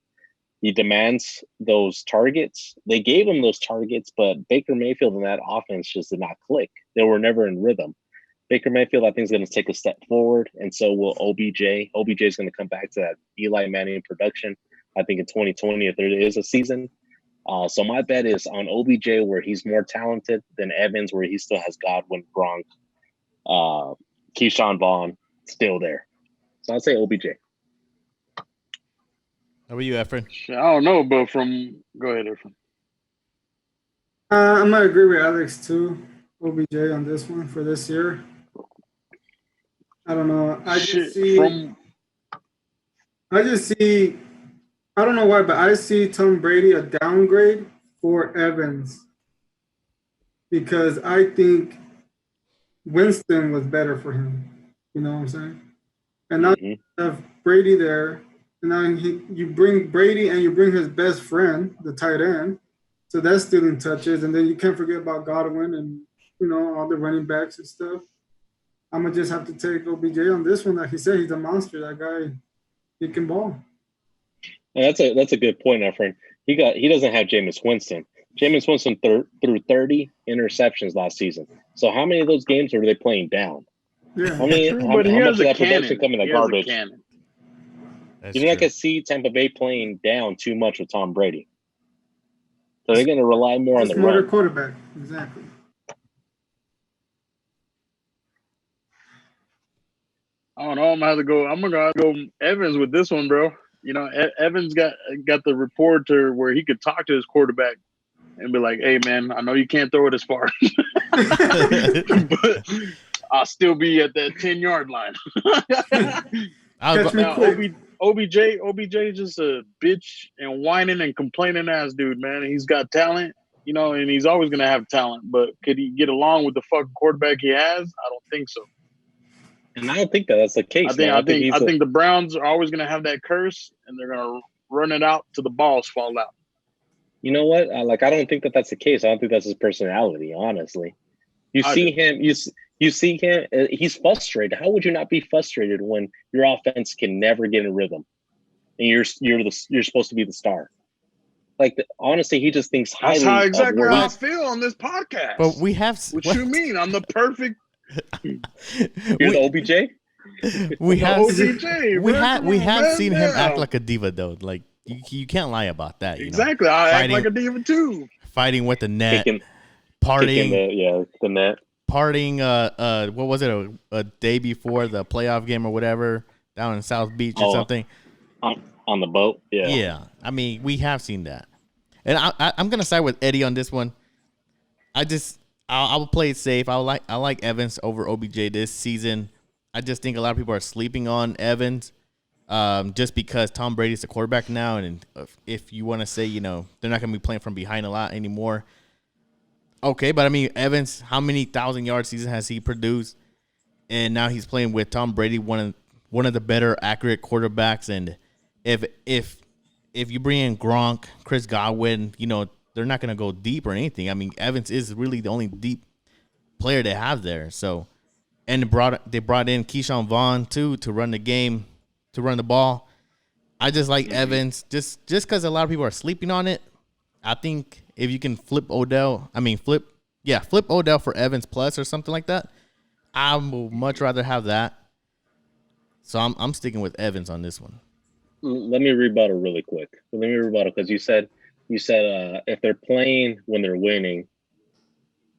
He demands those targets. They gave him those targets, but Baker Mayfield and that offense just did not click. They were never in rhythm. Baker Mayfield, I think, is going to take a step forward, and so will OBJ. OBJ is going to come back to that Eli Manning production, I think, in 2020 if there is a season. So my bet is on OBJ, where he's more talented than Evans, where he still has Godwin, Gronk, Keyshawn Vaughn, still there. So I'd say OBJ. How about you, Efren? I don't know, but go ahead, Efren. I'm gonna agree with Alex too. OBJ on this one for this year. I don't know. I just see. I don't know why, but I see Tom Brady a downgrade for Evans because I think Winston was better for him. You know what I'm saying? And now you have Brady there, and now you bring Brady and you bring his best friend, the tight end. So that's stealing touches, and then you can't forget about Godwin and all the running backs and stuff. I'm gonna just have to take OBJ on this one. Like he said, he's a monster. That guy, he can ball. And that's a good point, Efren. He doesn't have Jameis Winston. Jameis Winston threw 30 interceptions last season. So how many of those games were they playing down? Yeah, How much of that production coming to garbage? You're not going to see Tampa Bay playing down too much with Tom Brady. So they're going to rely more on the smarter run. Quarterback, exactly. I don't know. I'm gonna go Evans with this one, bro. Evans got the rapport to where he could talk to his quarterback and be like, "Hey, man, I know you can't throw it as far, but I'll still be at that 10-yard line." Now, OBJ is just a bitch and whining and complaining ass dude, man. He's got talent, and he's always gonna have talent. But could he get along with the fucking quarterback he has? I don't think so. And I don't think that's the case. I think the Browns are always going to have that curse, and they're going to run it out till the balls fall out. You know what? I don't think that's the case. I don't think that's his personality. Honestly, you see him. He's frustrated. How would you not be frustrated when your offense can never get in rhythm, and you're supposed to be the star? Honestly, he just thinks highly. That's how exactly how I feel on this podcast. But we have. What you mean? I'm the perfect. You're the OBJ. We have seen him act down. like a diva though. Like you can't lie about that. Exactly, I act like a diva too. Fighting with the net, Kicking partying. the net. Partying. What was it? A day before the playoff game or whatever down in South Beach or something. On the boat. Yeah. Yeah. I mean, we have seen that, and I'm gonna side with Eddie on this one. I will play it safe. I like Evans over OBJ this season. I just think a lot of people are sleeping on Evans, just because Tom Brady's the quarterback now, and if you want to say they're not going to be playing from behind a lot anymore. Okay, but I mean Evans, how many 1,000-yard seasons has he produced? And now he's playing with Tom Brady, one of the better accurate quarterbacks. And if you bring in Gronk, Chris Godwin, they're not going to go deep or anything. I mean, Evans is really the only deep player they have there. So, and they brought in Keyshawn Vaughn too to run the game, to run the ball. I just like Evans just because a lot of people are sleeping on it. I think if you can flip Odell for Evans plus or something like that, I would much rather have that. So I'm sticking with Evans on this one. Let me rebuttal really quick. Because you said if they're playing when they're winning,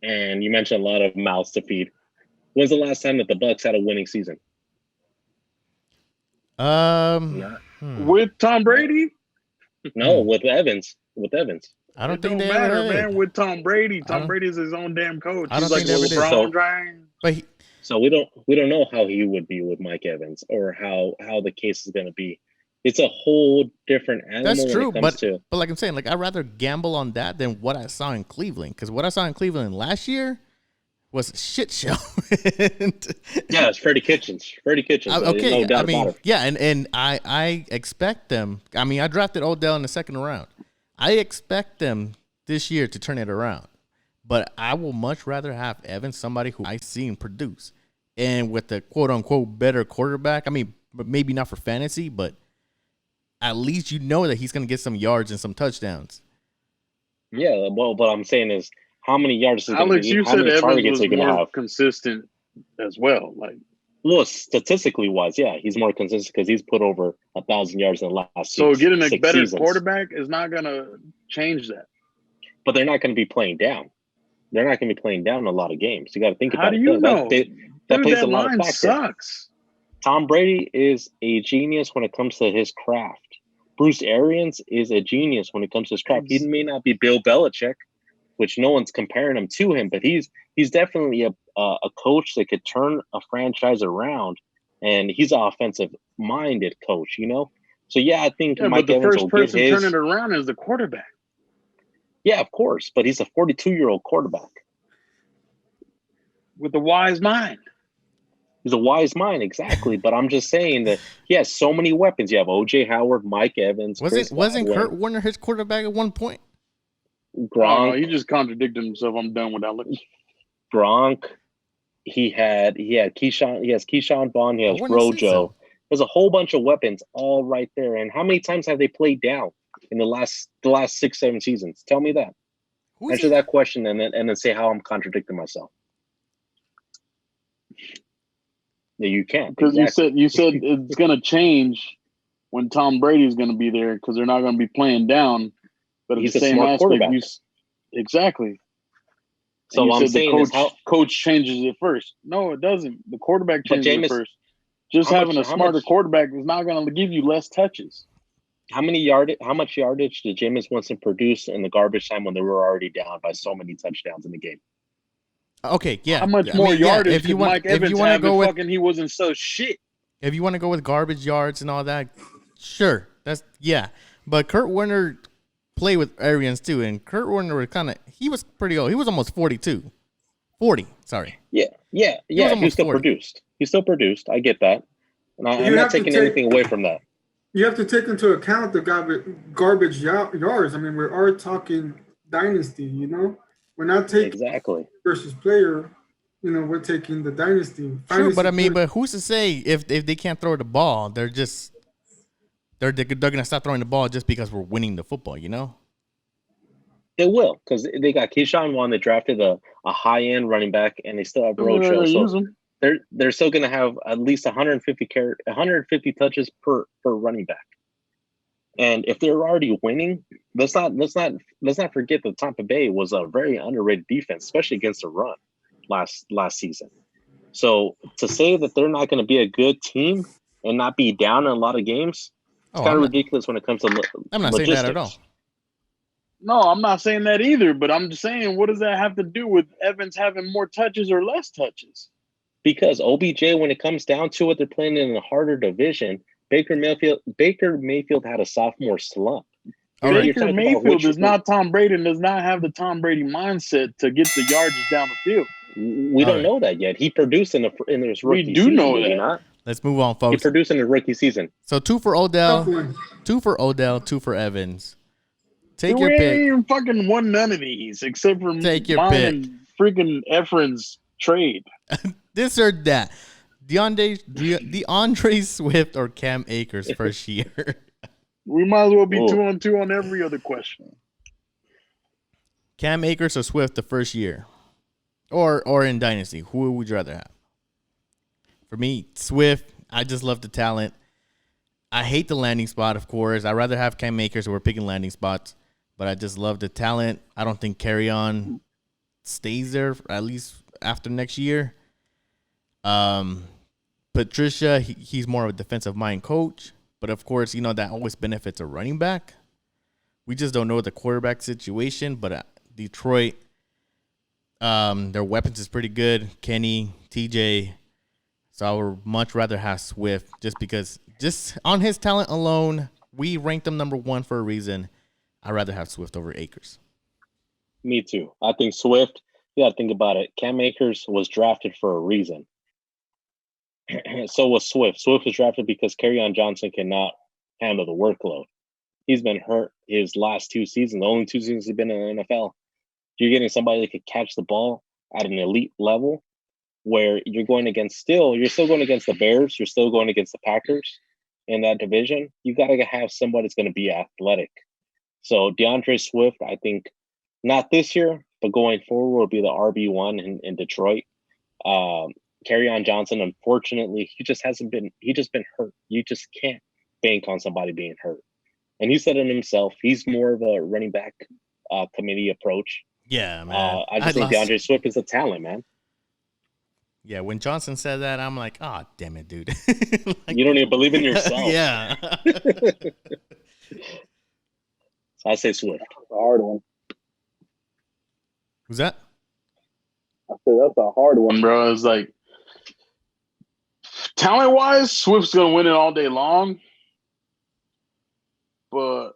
and you mentioned a lot of mouths to feed. When's the last time that the Bucs had a winning season? With Tom Brady? No, with Evans. I don't think it they don't matter, ever did. man. With Tom Brady, Tom Brady's his own damn coach. I don't He's like think they ever did. LeBron. So we don't know how he would be with Mike Evans or how the case is going to be. It's a whole different animal. That's true, when it comes to. But like I'm saying, I'd rather gamble on that than what I saw in Cleveland. Because what I saw in Cleveland last year was a shit show. Yeah, it's Freddie Kitchens. Okay, no doubt about it. Yeah, and I expect them. I mean, I drafted Odell in the second round. I expect them this year to turn it around. But I will much rather have Evans, somebody who I've seen produce, and with the quote unquote better quarterback. I mean, maybe not for fantasy, but at least that he's going to get some yards and some touchdowns. Yeah, well, what I'm saying is, how many yards is Alex, you said Evans was more have? Consistent as well. Well, statistically wise, yeah, he's more consistent because he's put over 1,000 yards in the last. So getting a better seasons. quarterback is not going to change that. But they're not going to be playing down. They're not going to be playing down a lot of games. You got to think about it. How do you know? That plays a lot line of factor. Sucks. Tom Brady is a genius when it comes to his craft. Bruce Arians is a genius when it comes to his craft. He may not be Bill Belichick, which no one's comparing him to him, but he's definitely a coach that could turn a franchise around, and he's an offensive-minded coach, you know? So, yeah, I think Mike but the Evans first will person get his. turning it around is the quarterback. Yeah, of course, but he's a 42-year-old quarterback. With a wise mind. He's a wise mind, exactly. But I'm just saying that he has so many weapons. You have O.J. Howard, Mike Evans, Wasn't Kurt Warner his quarterback at one point? Gronk. Oh, he just contradicted himself. I'm done with Alex. Gronk. He had Keyshawn. He has Keyshawn Vaughn. He has Rojo. So. There's a whole bunch of weapons all right there. And how many times have they played down in the last 6-7 seasons? Tell me that. Answer that question and then say how I'm contradicting myself. No, you can't. Because you said it's going to change when Tom Brady's going to be there because they're not going to be playing down. But he's the same smart aspect, quarterback. Exactly. So I'm saying coach changes it first. No, it doesn't. The quarterback changes it first. Just having a smarter quarterback is not going to give you less touches. How much yardage did Jameis Winston produce in the garbage time when they were already down by so many touchdowns in the game? Okay, yeah. How much more yardage if you want, Mike Evans have go with, fucking he wasn't so shit? If you want to go with garbage yards and all that, sure. But Kurt Warner played with Arians too, and Kurt Warner he was pretty old. He was almost 42. 40, sorry. Yeah. He still produced. He still produced. I get that. And I'm not taking anything away from that. You have to take into account the garbage yards. I mean, we are talking dynasty, you know? We're not taking exactly versus player. You know, we're taking the dynasty. True, but I mean, but who's to say if they can't throw the ball, they're gonna stop throwing the ball just because we're winning the football, you know? They will, because they got Keyshawn Vaughn. They drafted a high-end running back, and they still have Rojo. So they're still going to have at least 150 touches per running back. And if they're already winning, let's not forget that Tampa Bay was a very underrated defense, especially against the run last season. So to say that they're not going to be a good team and not be down in a lot of games, it's kind of ridiculous when it comes to I'm not logistics. saying that at all. No, I'm not saying that either, but I'm just saying, what does that have to do with Evans having more touches or less touches? Because OBJ, when it comes down to it, they're playing in a harder division. Baker Mayfield had a sophomore slump. Baker Mayfield is not Tom Brady and does not have the Tom Brady mindset to get the yardage down the field. We don't know that yet. He produced in his rookie season. We do know that. Let's move on, folks. He produced in his rookie season. So 2 for Odell, 2 for Evans. Take your pick. We ain't even fucking won none of these except for take your pick. And freaking Efren's trade. This or that. DeAndre Swift or Cam Akers first year. We might as well be 2-on-2 on every other question. Cam Akers or Swift the first year, or in Dynasty, who would you rather have? For me, Swift. I just love the talent. I hate the landing spot, of course. I'd rather have Cam Akers, who are picking landing spots, but I just love the talent. I don't think Carry-On stays there at least after next year. Patricia, he's more of a defensive mind coach, but of course, you know, that always benefits a running back. We just don't know the quarterback situation, but Detroit, their weapons is pretty good. Kenny, TJ. So I would much rather have Swift just because, just on his talent alone, we ranked him number 1 for a reason. I'd rather have Swift over Akers. Me too. I think Swift, you got to think about it. Cam Akers was drafted for a reason. So was Swift. Swift was drafted because Kerryon Johnson cannot handle the workload. He's been hurt his last 2 seasons, the only 2 seasons he's been in the NFL. You're getting somebody that could catch the ball at an elite level where you're still going against the Bears. You're still going against the Packers in that division. You got to have somebody that's going to be athletic. So DeAndre Swift, I think, not this year, but going forward will be the RB1 in Detroit. Kerryon Johnson, unfortunately, he's just been hurt. You just can't bank on somebody being hurt. And he said it himself, he's more of a running back committee approach. Yeah, man. I just think DeAndre Swift is a talent, man. Yeah, when Johnson said that, I'm like, oh, damn it, dude. Like, You don't even believe in yourself. yeah. So I say Swift. That's a hard one. Who's that? I said that's a hard one, bro. It's like talent-wise, Swift's gonna win it all day long. But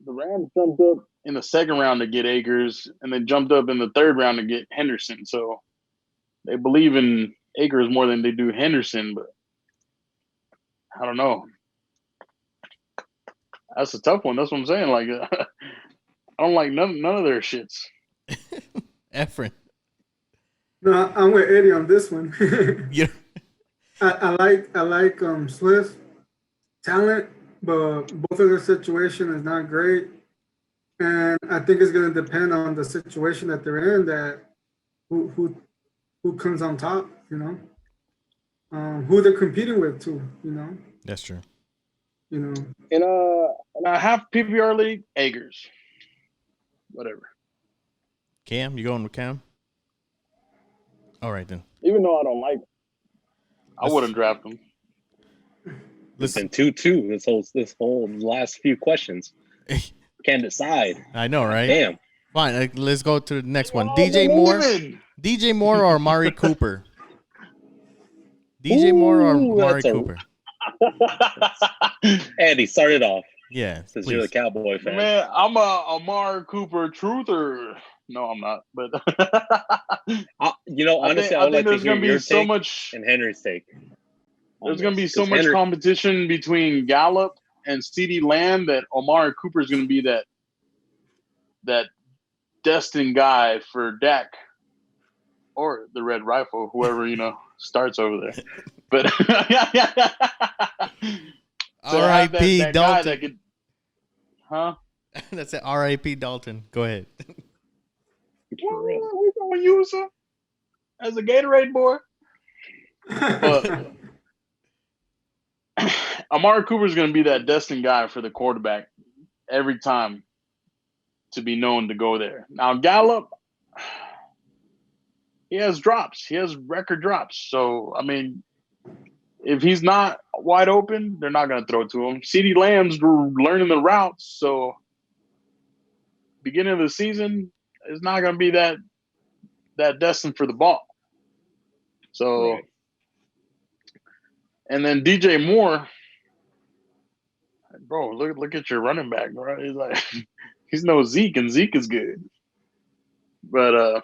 the Rams jumped up in the second round to get Akers, and then jumped up in the third round to get Henderson. So they believe in Akers more than they do Henderson, but I don't know. That's a tough one. That's what I'm saying. Like, I don't like none of their shits. Efren. No, I'm with Eddie on this one. Yeah. I like Swift talent, but both of their situation is not great, and I think it's going to depend on the situation that they're in. That who comes on top, you know, who they're competing with too, you know. That's true. You know, In a half PPR league, Akers. Whatever. Cam, you going with Cam? All right, then. Even though I don't like him, I wouldn't draft him. Listen, 2-2. This whole last few questions. Can't decide. I know, right? Damn. Fine, let's go to the next one. Oh, DJ Moore or Amari Cooper? DJ Moore or Amari Cooper? Andy, start it off. Yeah, Since you're the Cowboy fan. Man, I'm a Amari Cooper truther. No, I'm not. But honestly, I would like to hear your take and Henry's take. There's going to be so much competition between Gallup and CeeDee Lamb that Amari Cooper is going to be that destined guy for Dak or the Red Rifle, whoever starts over there. But R.I.P. Dalton. That could, huh? That's it. R.I.P. Dalton. Go ahead. Well, we gonna use him as a Gatorade boy. But Amari Cooper is going to be that destined guy for the quarterback every time to be known to go there. Now Gallup, he has drops. He has record drops. So I mean, if he's not wide open, they're not going to throw it to him. CeeDee Lamb's learning the routes, so beginning of the season is not going to be that destined for the ball. So, right. And then DJ Moore, bro, look at your running back, bro. He's like, he's no Zeke, and Zeke is good. But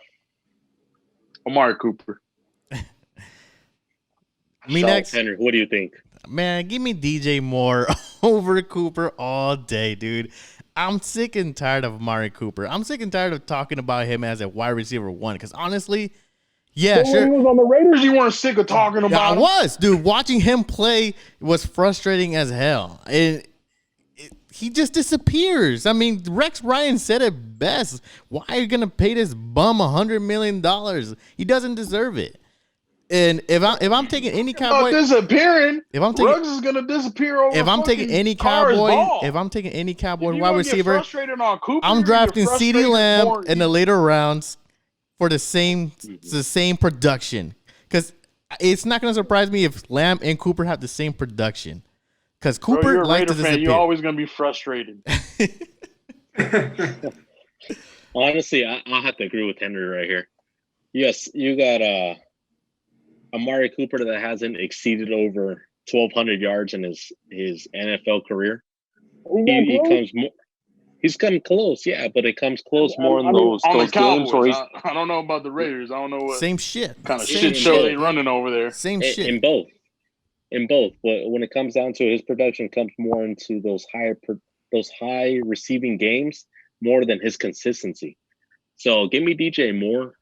Amari Cooper. Next, Henry, what do you think? Man, give me DJ Moore over Cooper all day, dude. I'm sick and tired of Amari Cooper. I'm sick and tired of talking about him as a wide receiver one. Because honestly, yeah, sure. When he was on the Raiders, you weren't sick of talking about him. I was, dude. Watching him play was frustrating as hell. He just disappears. I mean, Rex Ryan said it best. Why are you gonna pay this bum $100 million? He doesn't deserve it. And if I'm taking any Cowboy, disappearing. If I'm taking, Ruggs is gonna disappear over. If I'm taking any Cowboy wide receiver, Cooper, I'm drafting CeeDee Lamb in the later rounds for the same production. Because it's not gonna surprise me if Lamb and Cooper have the same production. Because Cooper likes to disappear. You're always gonna be frustrated. Honestly, I'll have to agree with Henry right here. Yes, you got Amari Cooper that hasn't exceeded over 1,200 yards in his NFL career. He comes more. He's come close, yeah, but it comes close more in those games where he's. I don't know about the Raiders. I don't know what same shit kind of shit show they running over there. Same shit in both. But when it comes down to it, his production comes more into those high receiving games more than his consistency. So give me DJ Moore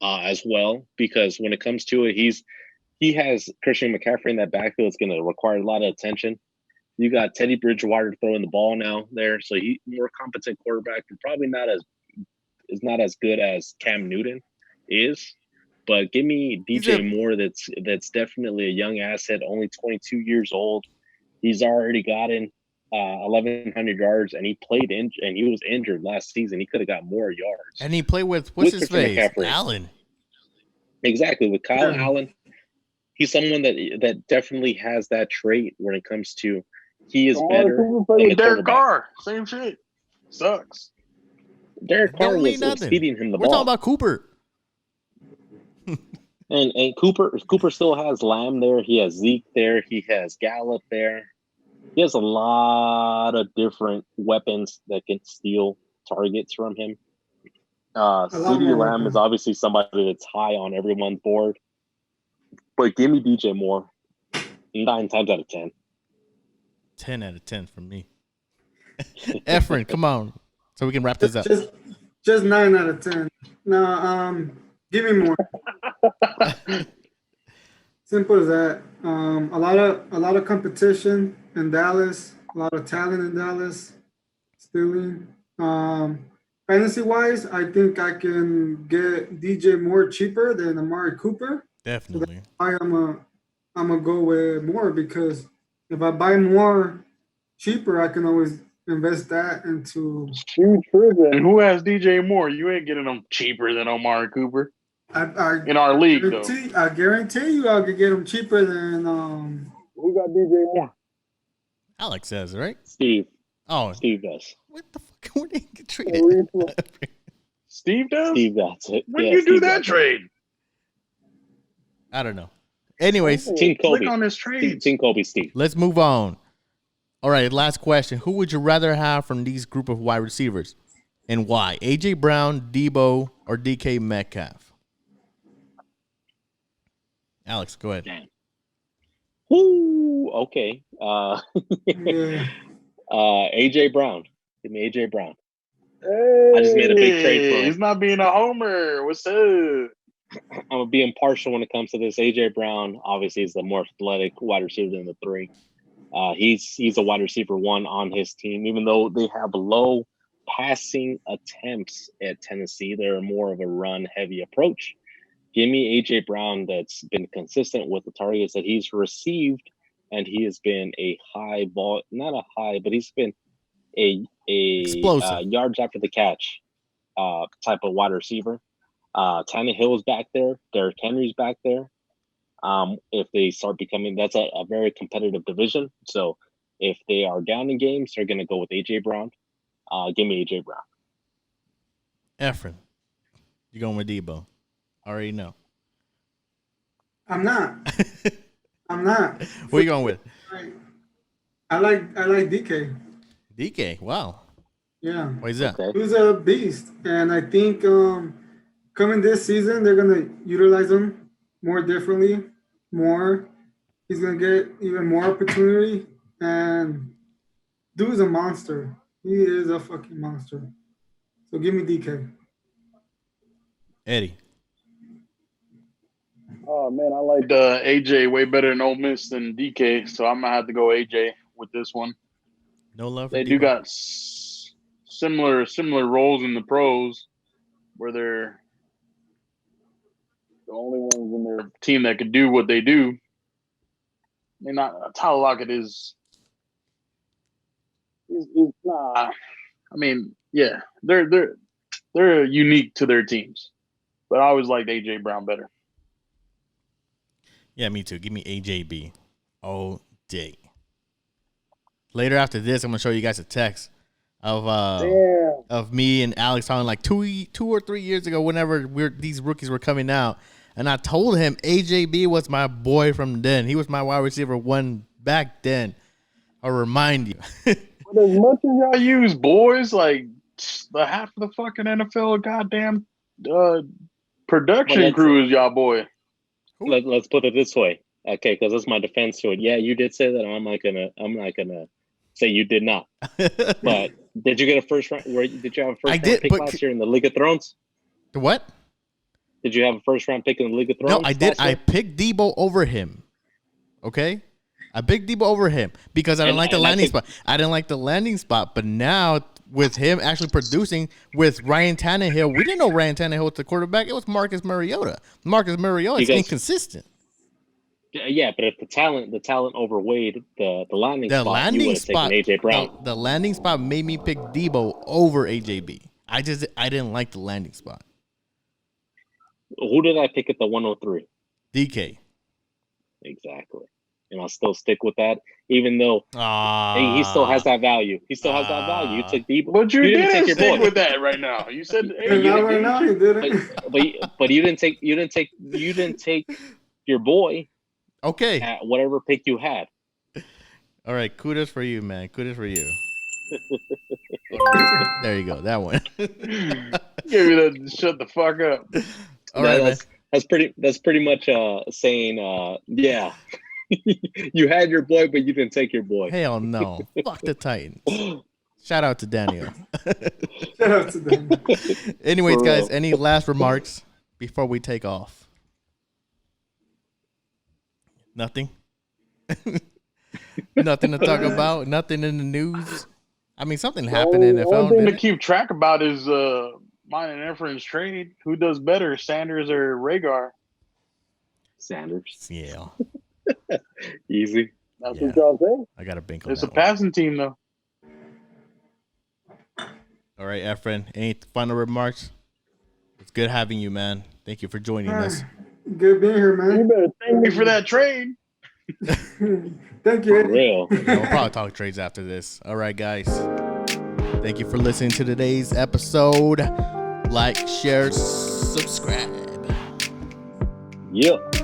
as well, because when it comes to it, he has Christian McCaffrey in that backfield. It's going to require a lot of attention. You got Teddy Bridgewater throwing the ball now there, so he's more competent quarterback, and probably not as good as Cam Newton is. But give me DJ Moore. That's definitely a young asset, only 22 years old. He's already gotten 1,100 yards, and he played and he was injured last season. He could have got more yards. And he played with what's his face, McCaffrey. Allen. Exactly. With Kyle Yeah. Allen, he's someone that definitely has that trait when it comes to he is Amari better Cooper than played the Derek quarterback. Carr. Same shit. Sucks. Derek Carr Don't mean was nothing. feeding him the We're ball. talking about Cooper. And Cooper still has Lamb there. He has Zeke there. He has Gallup there. He has a lot of different weapons that can steal targets from him. lot CeeDee more Lamb weapons. is obviously somebody that's high on everyone's board. But give me DJ Moore 9 times out of 10. 10 out of 10 for me. Efren, come on. So we can wrap this up. Just 9 out of 10. No, give me more. Simple as that. A lot of competition in Dallas. A lot of talent in Dallas. Stealing. Fantasy wise, I think I can get DJ Moore cheaper than Amari Cooper. Definitely. I'm gonna go with Moore because if I buy more cheaper, I can always invest that into. You tripping. Who has DJ Moore? You ain't getting him cheaper than Amari Cooper. In our league, though. I guarantee you I could get them cheaper than Who got DJ Moore? Alex says, right? Steve Steve does. What the fuck? Where did he get traded? Steve does? Steve does it. When Yeah, you do Steve that does trade? I don't know. Anyways, Team Kobe. Click on this trade. Team Kobe, Steve. let's move on. All right, last question. Who would you rather have from these group of wide receivers and why? A.J. Brown, Debo, or DK Metcalf? Alex, go ahead. Damn. Woo. Okay. yeah. AJ Brown. Give me AJ Brown. Hey, I just made a big trade for him. He's not being a homer. What's up? I'm gonna be impartial when it comes to this. AJ Brown obviously is the more athletic wide receiver than the 3. He's a wide receiver 1 on his team, even though they have low passing attempts at Tennessee. They're more of a run heavy approach. Give me AJ Brown that's been consistent with the targets that he's received, and he has been a not a high, but he's been a yards after the catch type of wide receiver. Tannehill is back there. Derrick Henry's back there. If they start becoming, that's a very competitive division. So if they are down in games, they're going to go with AJ Brown. Give me AJ Brown. Efren, you going with Debo? Already know. I'm not. What are you going with? I like DK. DK. Wow. Yeah. Why is that? Okay. He's a beast, and I think coming this season they're gonna utilize him more differently. He's gonna get even more opportunity, and dude's a monster. He is a fucking monster. So give me DK. Eddie. Oh man, I like AJ way better than Ole Miss than DK, so I'm gonna have to go AJ with this one. No love for They Debo. do got similar roles in the pros, where they're the only ones in their team that could do what they do. I mean, Tyler Lockett is not. I mean, yeah, they're unique to their teams, but I always liked AJ Brown better. Yeah, me too. Give me AJB all day. Later after this, I'm gonna show you guys a text of me and Alex talking like 2 or 3 years ago, whenever these rookies were coming out, and I told him AJB was my boy from then. He was my wide receiver 1 back then. I'll remind you. But as much as y'all use boys, like the half of the fucking NFL goddamn production crew is y'all boy. Let's put it this way, okay? Because that's my defense to it. Yeah, you did say that. I'm not gonna say you did not. But did you get a first round? Did you have a first round pick last year in the League of Thrones? The what? Did you have a first round pick in the League of Thrones? No, I did. I picked Debo over him. Okay, I picked Debo over him because I didn't like the landing spot. I didn't like the landing spot, but now with him actually producing with Ryan Tannehill, we didn't know Ryan Tannehill was the quarterback. It was Marcus Mariota. Marcus Mariota is inconsistent. Yeah, but if the talent overweighed the landing The spot, landing you would have spot, taken AJ Brown. the landing spot made me pick Debo over AJB. I didn't like the landing spot. Who did I pick at the 103? DK. Exactly. And I'll still stick with that, even though he still has that value. He still has that value. You took Debo. But you didn't didn't take your stick boy. with that right now. You said, hey, And not right now, he didn't. But you didn't take your boy Okay. at whatever pick you had. All right. Kudos for you, man. Kudos for you. There you go. That one. Give you the shut the fuck up. All right, man. That's pretty much saying yeah. You had your boy, but you didn't take your boy. Hell no. Fuck the Titans. Shout out to Daniel. Shout out to them. Anyways, For guys, real. any last remarks before we take off? Nothing? Nothing to talk about? Nothing in the news? I mean, something happened in the The only NFL. thing to didn't it? keep track about is mine and Efren's trade. Who does better, Sanders or Rhaegar? Sanders. Yeah. Easy. That's Yeah. what y'all say. I got a bink on It's a that one. passing team, though. All right, Efren, any final remarks? It's good having you, man. Thank you for joining us. Good being here, You man. better thank me for that trade. Thank you, For Eddie. real. Yeah, we'll probably talk trades after this. All right, guys. Thank you for listening to today's episode. Like, share, subscribe. Yep.